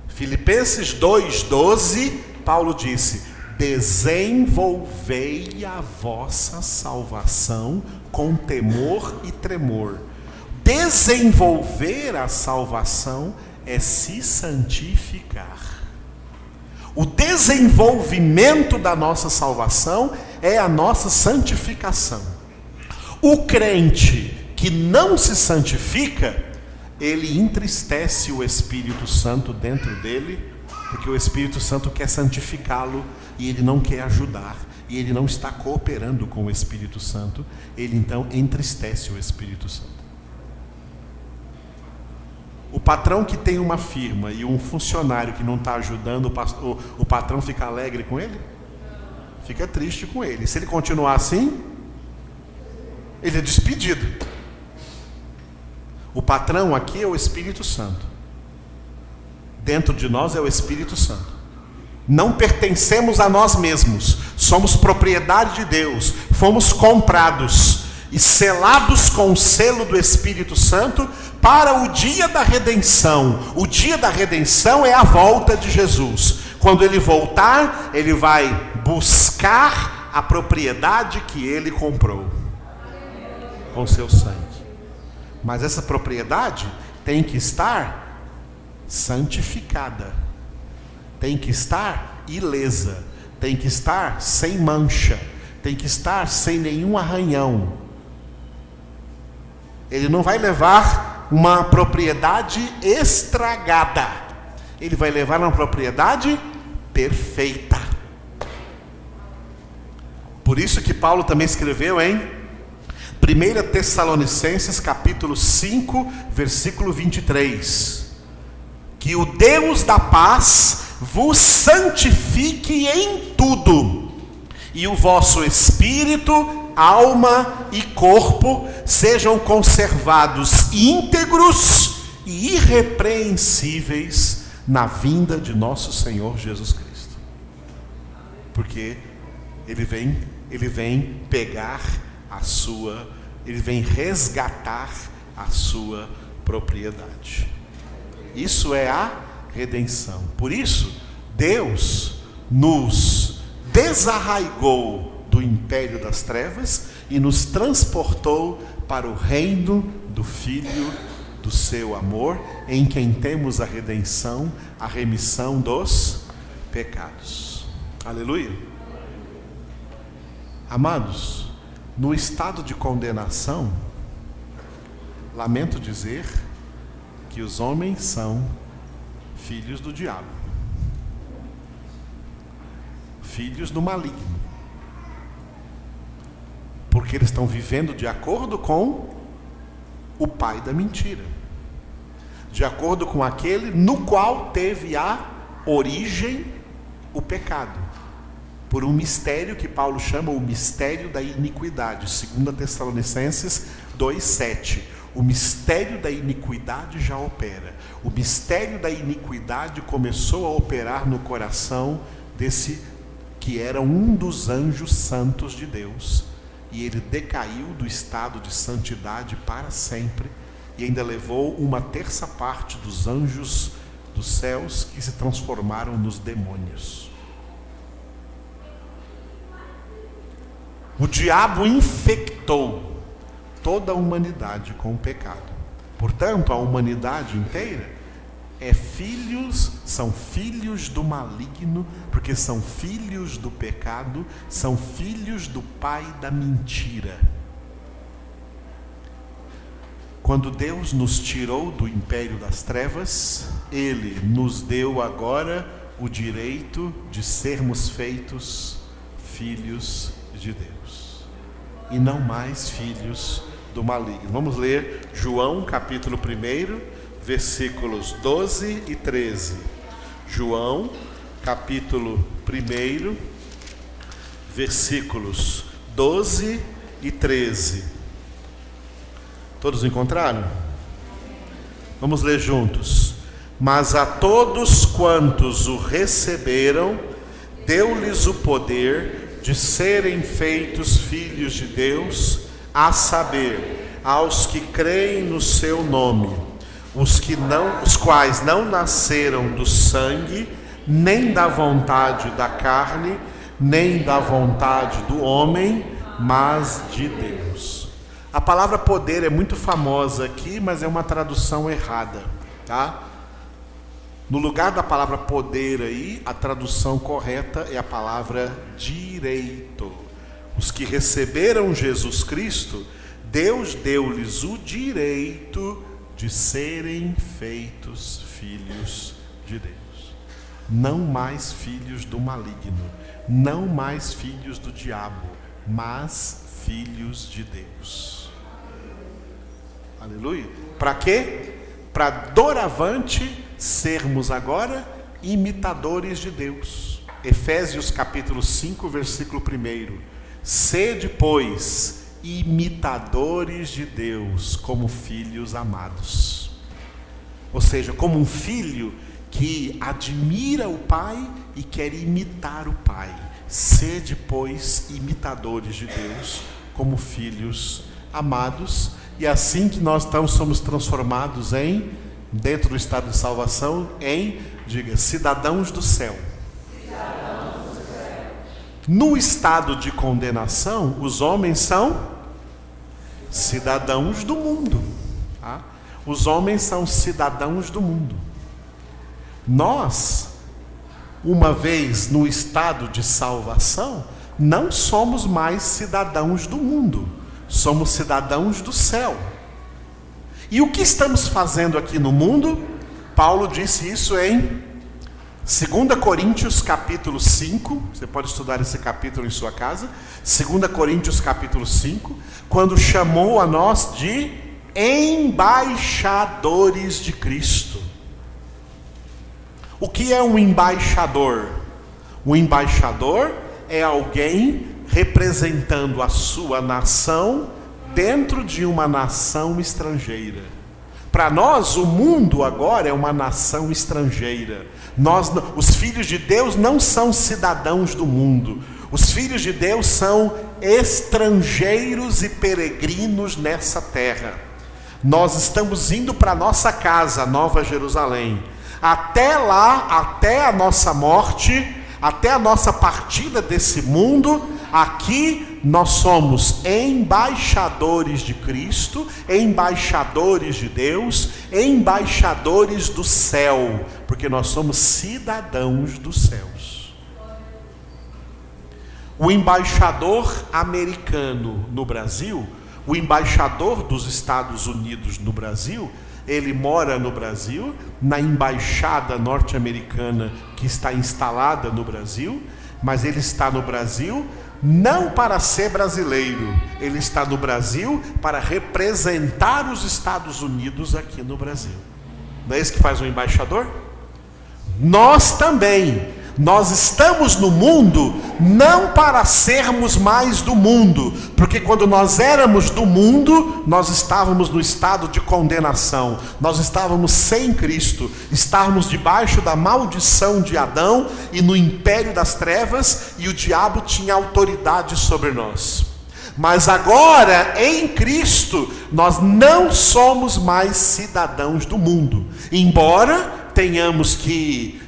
Filipenses 2,12, Paulo disse: desenvolvei a vossa salvação com temor e tremor. Desenvolver a salvação é se santificar. O desenvolvimento da nossa salvação é a nossa santificação. O crente que não se santifica ele entristece o Espírito Santo dentro dele, porque o Espírito Santo quer santificá-lo e ele não quer ajudar, e ele não está cooperando com o Espírito Santo, ele então entristece o Espírito Santo. O patrão que tem uma firma e um funcionário que não está ajudando, o patrão fica alegre com ele? Fica triste com ele. Se ele continuar assim, ele é despedido. O patrão aqui é o Espírito Santo. Dentro de nós é o Espírito Santo. Não pertencemos a nós mesmos. Somos propriedade de Deus. Fomos comprados e selados com o selo do Espírito Santo para o dia da redenção. O dia da redenção é a volta de Jesus. Quando ele voltar, ele vai buscar a propriedade que ele comprou com seu sangue. Mas essa propriedade tem que estar santificada, tem que estar ilesa, tem que estar sem mancha, tem que estar sem nenhum arranhão. Ele não vai levar uma propriedade estragada, ele vai levar uma propriedade perfeita. Por isso que Paulo também escreveu em 1 Tessalonicenses capítulo 5, versículo 23, que o Deus da paz vos santifique em tudo, e o vosso espírito, alma e corpo sejam conservados íntegros e irrepreensíveis na vinda de nosso Senhor Jesus Cristo. Porque ele vem pegar ele vem resgatar a sua propriedade. Isso é a redenção. Por isso, Deus nos desarraigou do império das trevas e nos transportou para o reino do Filho do seu amor, em quem temos a redenção, a remissão dos pecados. Aleluia. Amados, no estado de condenação, lamento dizer que os homens são filhos do diabo, filhos do maligno, porque eles estão vivendo de acordo com o pai da mentira, de acordo com aquele no qual teve a origem o pecado, por um mistério que Paulo chama o mistério da iniquidade. 2 Tessalonicenses 2,7. O mistério da iniquidade já opera. O mistério da iniquidade começou a operar no coração desse que era um dos anjos santos de Deus, e ele decaiu do estado de santidade para sempre, e ainda levou 1/3 dos anjos dos céus que se transformaram nos demônios. O diabo infectou toda a humanidade com o pecado. Portanto, a humanidade inteira são filhos do maligno, porque são filhos do pecado, são filhos do pai da mentira. Quando Deus nos tirou do império das trevas, Ele nos deu agora o direito de sermos feitos filhos de Deus, e não mais filhos do maligno. Vamos ler João capítulo 1, versículos 12 e 13. João capítulo 1, versículos 12 e 13. Todos encontraram? Vamos ler juntos. Mas a todos quantos o receberam, deu-lhes o poder de serem feitos filhos de Deus, a saber, aos que creem no seu nome, os quais não nasceram do sangue, nem da vontade da carne, nem da vontade do homem, mas de Deus. A palavra poder é muito famosa aqui, mas é uma tradução errada, tá? No lugar da palavra poder aí, a tradução correta é a palavra direito. Os que receberam Jesus Cristo, Deus deu-lhes o direito de serem feitos filhos de Deus. Não mais filhos do maligno, não mais filhos do diabo, mas filhos de Deus. Aleluia. Para quê? Para doravante sermos agora imitadores de Deus. Efésios capítulo 5, versículo 1. Sede, pois, imitadores de Deus, como filhos amados. Ou seja, como um filho que admira o pai e quer imitar o pai. Sede, pois, imitadores de Deus, como filhos amados. E assim que nós somos transformados dentro do estado de salvação, diga, cidadãos do céu. No estado de condenação, os homens são cidadãos do mundo. Tá? Os homens são cidadãos do mundo. Nós, uma vez no estado de salvação, não somos mais cidadãos do mundo. Somos cidadãos do céu. E o que estamos fazendo aqui no mundo? Paulo disse isso em 2 Coríntios capítulo 5, você pode estudar esse capítulo em sua casa, 2 Coríntios capítulo 5, quando chamou a nós de embaixadores de Cristo. O que é um embaixador? Um embaixador é alguém representando a sua nação dentro de uma nação estrangeira. Para nós, o mundo agora é uma nação estrangeira. Os filhos de Deus não são cidadãos do mundo. Os filhos de Deus são estrangeiros e peregrinos nessa terra. Nós estamos indo para a nossa casa, Nova Jerusalém. Até lá, até a nossa morte, até a nossa partida desse mundo, aqui nós somos embaixadores de Cristo, embaixadores de Deus, embaixadores do céu, porque nós somos cidadãos dos céus. O embaixador americano no Brasil, o embaixador dos Estados Unidos no Brasil, ele mora no Brasil, na embaixada norte-americana que está instalada no Brasil, mas ele está no Brasil não para ser brasileiro, ele está no Brasil para representar os Estados Unidos aqui no Brasil. Não é isso que faz um embaixador? Nós também. Nós estamos no mundo não para sermos mais do mundo, porque quando nós éramos do mundo, nós estávamos no estado de condenação, nós estávamos sem Cristo, estávamos debaixo da maldição de Adão e no império das trevas, e o diabo tinha autoridade sobre nós. Mas agora, em Cristo, nós não somos mais cidadãos do mundo, embora tenhamos que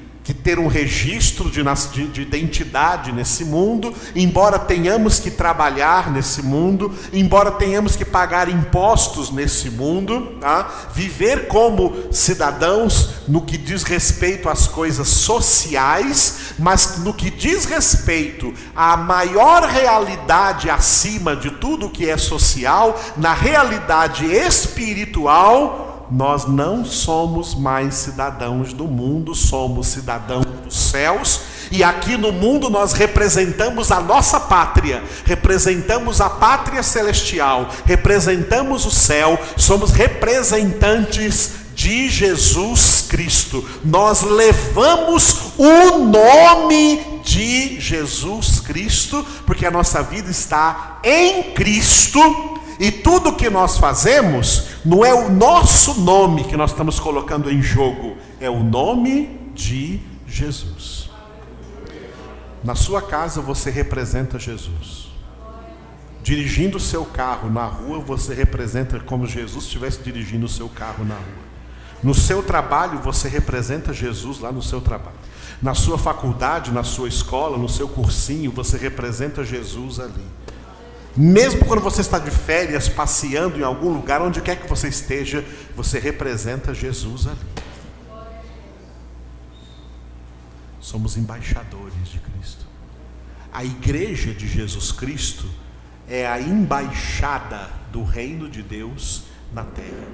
ter um registro de identidade nesse mundo, embora tenhamos que trabalhar nesse mundo, embora tenhamos que pagar impostos nesse mundo, tá? Viver como cidadãos no que diz respeito às coisas sociais, mas no que diz respeito à maior realidade acima de tudo que é social, na realidade espiritual, nós não somos mais cidadãos do mundo, somos cidadãos dos céus, e aqui no mundo nós representamos a nossa pátria, representamos a pátria celestial, representamos o céu, somos representantes de Jesus Cristo. Nós levamos o nome de Jesus Cristo, porque a nossa vida está em Cristo. E tudo que nós fazemos, não é o nosso nome que nós estamos colocando em jogo, é o nome de Jesus. Na sua casa você representa Jesus. Dirigindo o seu carro na rua, você representa como Jesus estivesse dirigindo o seu carro na rua. No seu trabalho, você representa Jesus lá no seu trabalho. Na sua faculdade, na sua escola, no seu cursinho, você representa Jesus ali. Mesmo quando você está de férias, passeando em algum lugar, onde quer que você esteja, você representa Jesus ali. Somos embaixadores de Cristo. A igreja de Jesus Cristo é a embaixada do reino de Deus na terra.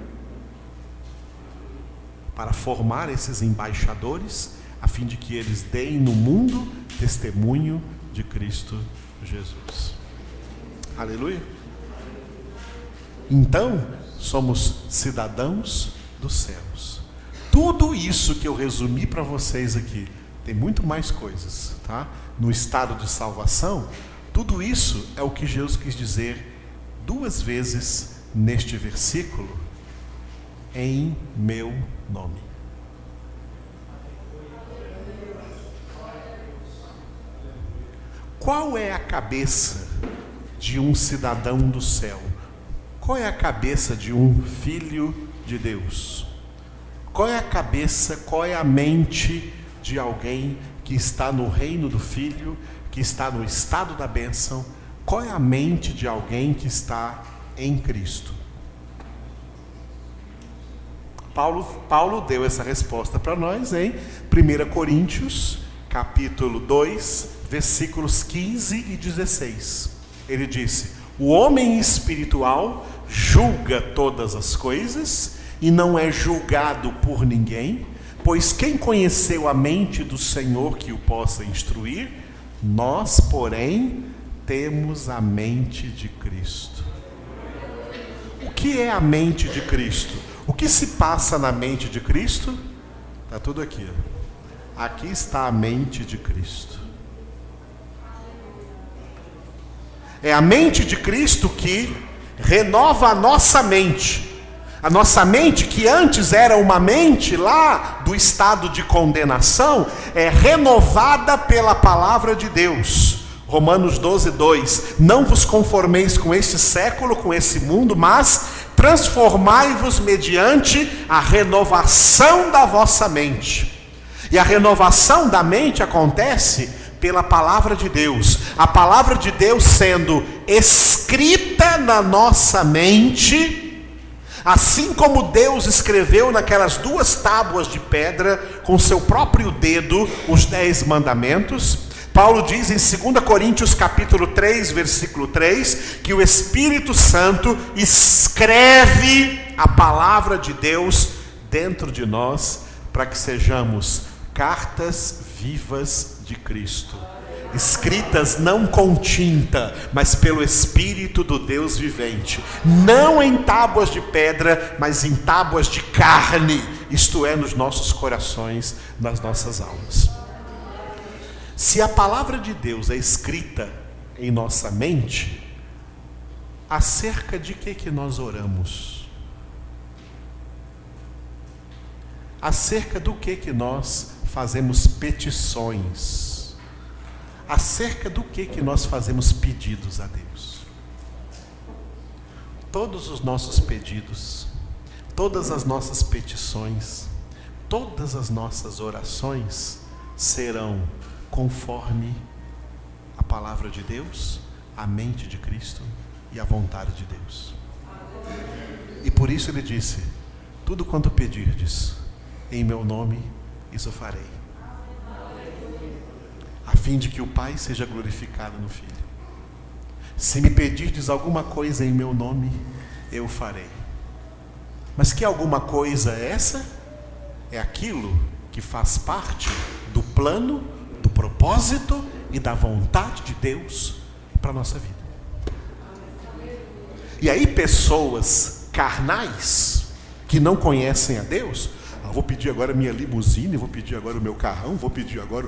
para formar esses embaixadores, a fim de que eles deem no mundo testemunho de Cristo Jesus. Aleluia! Então, somos cidadãos dos céus. Tudo isso que eu resumi para vocês aqui, tem muito mais coisas, tá? No estado de salvação, tudo isso é o que Jesus quis dizer 2 vezes neste versículo, em meu nome. Qual é a cabeça de um cidadão do céu? Qual é a cabeça de um filho de Deus? Qual é a cabeça, qual é a mente de alguém que está no reino do Filho, que está no estado da bênção? Qual é a mente de alguém que está em Cristo? Paulo deu essa resposta para nós em 1 Coríntios, capítulo 2, versículos 15 e 16. Ele disse: o homem espiritual julga todas as coisas e não é julgado por ninguém, pois quem conheceu a mente do Senhor que o possa instruir? Nós, porém, temos a mente de Cristo. O que é a mente de Cristo? O que se passa na mente de Cristo? Está tudo aqui. Aqui está a mente de Cristo. É a mente de Cristo que renova a nossa mente. A nossa mente, que antes era uma mente lá do estado de condenação, é renovada pela palavra de Deus. Romanos 12, 2. Não vos conformeis com este século, com esse mundo, mas transformai-vos mediante a renovação da vossa mente. E a renovação da mente acontece pela palavra de Deus. A palavra de Deus sendo escrita na nossa mente, assim como Deus escreveu naquelas 2 tábuas de pedra com seu próprio dedo os 10 mandamentos. Paulo diz em 2 Coríntios capítulo 3, versículo 3, que o Espírito Santo escreve a palavra de Deus dentro de nós, para que sejamos cartas vivas de Cristo, escritas não com tinta, mas pelo Espírito do Deus vivente, não em tábuas de pedra, mas em tábuas de carne, isto é, nos nossos corações, nas nossas almas. Se a palavra de Deus é escrita em nossa mente, acerca de que nós oramos? Acerca do que nós fazemos petições? Acerca do que nós fazemos pedidos a Deus? Todos os nossos pedidos, todas as nossas petições, todas as nossas orações serão conforme a palavra de Deus, a mente de Cristo e a vontade de Deus. E por isso ele disse: tudo quanto pedirdes em meu nome, isso farei, a fim de que o Pai seja glorificado no Filho. Se me pedirdes alguma coisa em meu nome, eu farei. Mas que alguma coisa é essa? É aquilo que faz parte do plano, do propósito e da vontade de Deus para a nossa vida. E aí pessoas carnais que não conhecem a Deus, vou pedir agora a minha limusine, vou pedir agora o meu carrão, vou pedir agora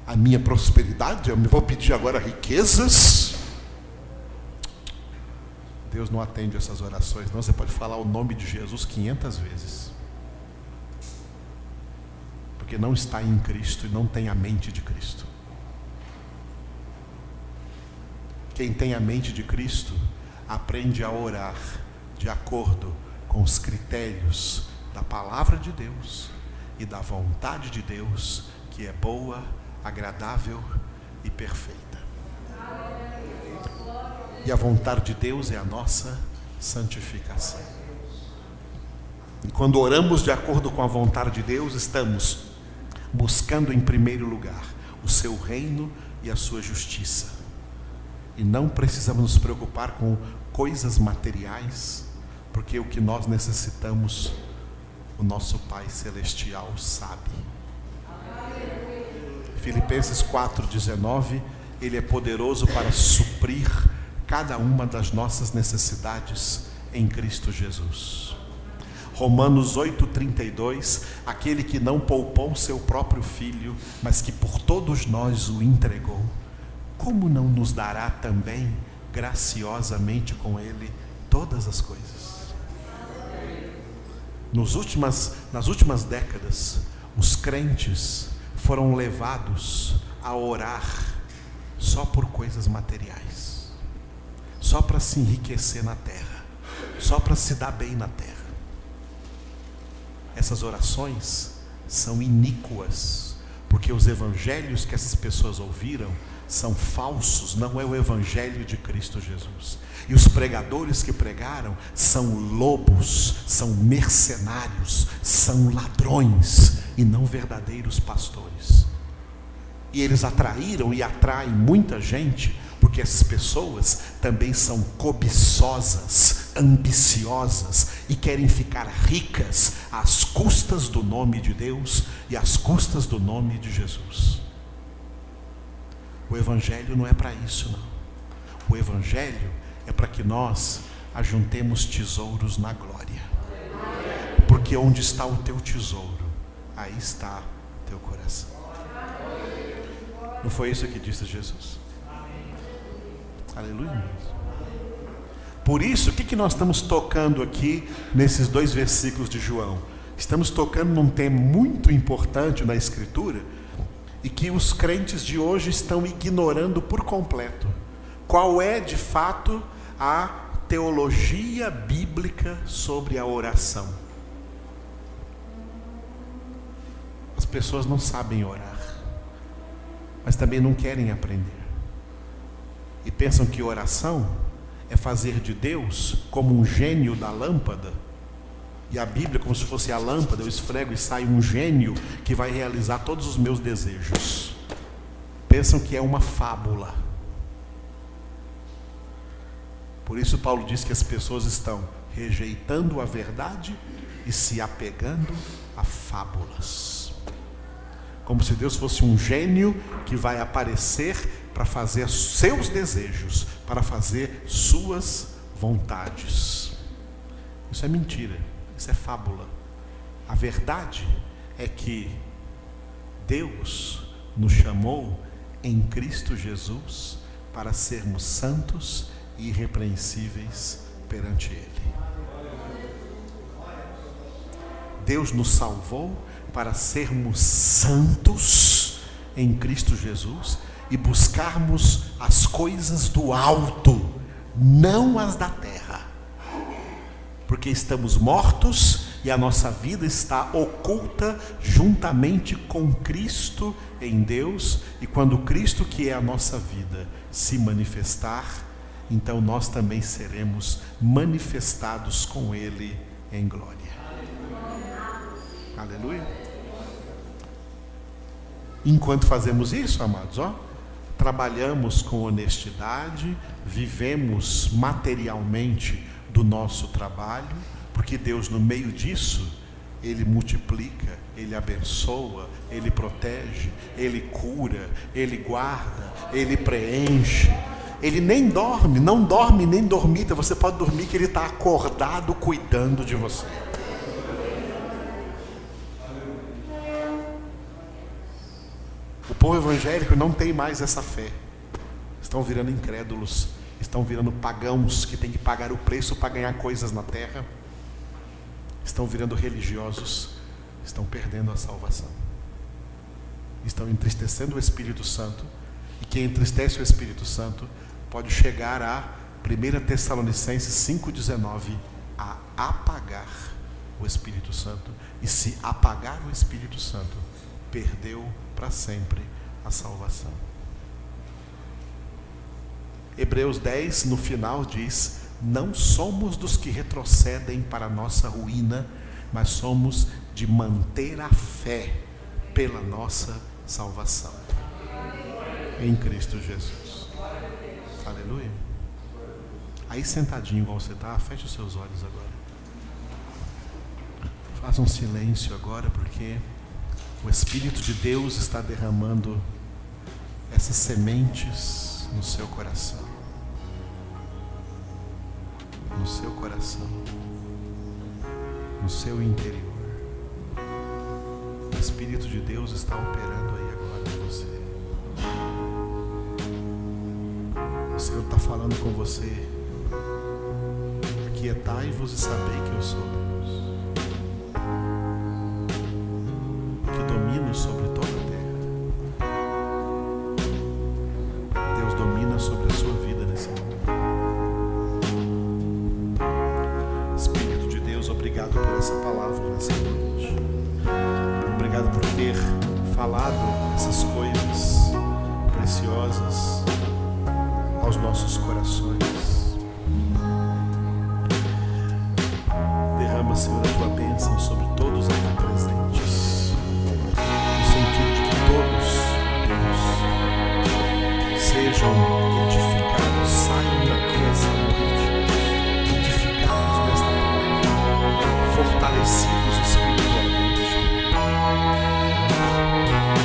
a minha prosperidade, vou pedir agora riquezas. Deus não atende essas orações, não. Você pode falar o nome de Jesus 500 vezes, porque não está em Cristo e não tem a mente de Cristo. Quem tem a mente de Cristo aprende a orar de acordo com os critérios da palavra de Deus e da vontade de Deus, que é boa, agradável e perfeita. E a vontade de Deus é a nossa santificação. E quando oramos de acordo com a vontade de Deus, estamos buscando em primeiro lugar o seu reino e a sua justiça. E não precisamos nos preocupar com coisas materiais, porque o que nós necessitamos o nosso Pai Celestial sabe. Filipenses 4,19, Ele é poderoso para suprir cada uma das nossas necessidades em Cristo Jesus. Romanos 8,32, aquele que não poupou seu próprio Filho, mas que por todos nós o entregou, como não nos dará também graciosamente com Ele todas as coisas? Nas últimas décadas, os crentes foram levados a orar só por coisas materiais, só para se enriquecer na terra, só para se dar bem na terra. Essas orações são iníquas, porque os evangelhos que essas pessoas ouviram são falsos, não é o evangelho de Cristo Jesus. E os pregadores que pregaram são lobos, são mercenários, são ladrões e não verdadeiros pastores. E eles atraíram e atraem muita gente, porque essas pessoas também são cobiçosas, ambiciosas e querem ficar ricas às custas do nome de Deus e às custas do nome de Jesus. O evangelho não é para isso, não. O evangelho é para que nós ajuntemos tesouros na glória. Porque onde está o teu tesouro, aí está o teu coração. Não foi isso que disse Jesus? Aleluia. Por isso, o que nós estamos tocando aqui nesses 2 versículos de João? Estamos tocando num tema muito importante na Escritura e que os crentes de hoje estão ignorando por completo. Qual é, de fato, a teologia bíblica sobre a oração? As pessoas não sabem orar, mas também não querem aprender. E pensam que oração é fazer de Deus como um gênio da lâmpada. E a Bíblia, como se fosse a lâmpada, eu esfrego e sai um gênio que vai realizar todos os meus desejos. Pensam que é uma fábula. Por isso Paulo diz que as pessoas estão rejeitando a verdade e se apegando a fábulas. Como se Deus fosse um gênio que vai aparecer para fazer seus desejos, para fazer suas vontades. Isso é mentira, isso é fábula. A verdade é que Deus nos chamou em Cristo Jesus para sermos santos e irrepreensíveis perante Ele. Deus nos salvou para sermos santos em Cristo Jesus e buscarmos as coisas do alto, não as da terra. Porque estamos mortos e a nossa vida está oculta juntamente com Cristo em Deus, e quando Cristo, que é a nossa vida, se manifestar, então nós também seremos manifestados com Ele em glória. Aleluia. Enquanto fazemos isso, amados, trabalhamos com honestidade, vivemos materialmente do nosso trabalho, porque Deus, no meio disso, Ele multiplica, Ele abençoa, Ele protege, Ele cura, Ele guarda, Ele preenche. Ele nem dorme, não dorme nem dormita. Você pode dormir que Ele está acordado cuidando de você. O povo evangélico não tem mais essa fé. Estão virando incrédulos, estão virando pagãos que têm que pagar o preço para ganhar coisas na terra. Estão virando religiosos, estão perdendo a salvação. Estão entristecendo o Espírito Santo, e quem entristece o Espírito Santo pode chegar a 1 Tessalonicenses 5,19, a apagar o Espírito Santo, e se apagar o Espírito Santo, perdeu para sempre a salvação. Hebreus 10, no final, diz: não somos dos que retrocedem para a nossa ruína, mas somos de manter a fé pela nossa salvação em Cristo Jesus. Aleluia. Aí sentadinho igual você está, feche os seus olhos agora. Faz um silêncio agora, porque o Espírito de Deus está derramando essas sementes no seu coração. No seu coração. No seu interior. O Espírito de Deus está operando aí agora em você. O Senhor está falando com você. Aquietai-vos e sabei que eu sou Deus, que domino sobre toda a terra. Deus domina sobre a sua vida nesse momento. Espírito de Deus, obrigado por essa palavra nessa noite. Obrigado por ter falado essas coisas preciosas aos nossos corações. Derrama, Senhor, a tua bênção sobre todos aqui presentes, no sentido de que todos, Deus, sejam edificados, saiam daqui essa noite, edificados nesta palavra, fortalecidos espiritualmente,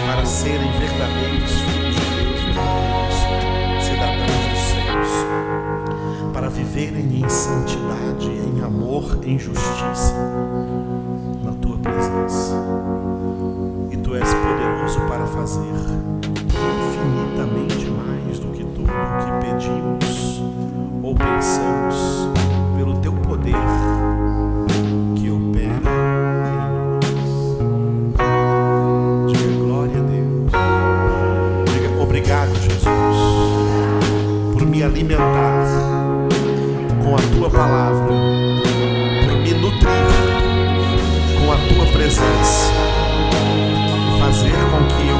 para serem verdadeiros filhos de Deus, verdadeiros cidadãos dos céus, para viverem em santidade, em amor, em justiça, na tua presença. E tu és poderoso para fazer infinitamente mais do que tudo o que pedimos ou pensamos, pelo teu poder que opera em nós. Diga glória a Deus. Diga obrigado, Jesus, por me alimentar com a tua palavra, por me nutrir com a tua presença e fazer com que eu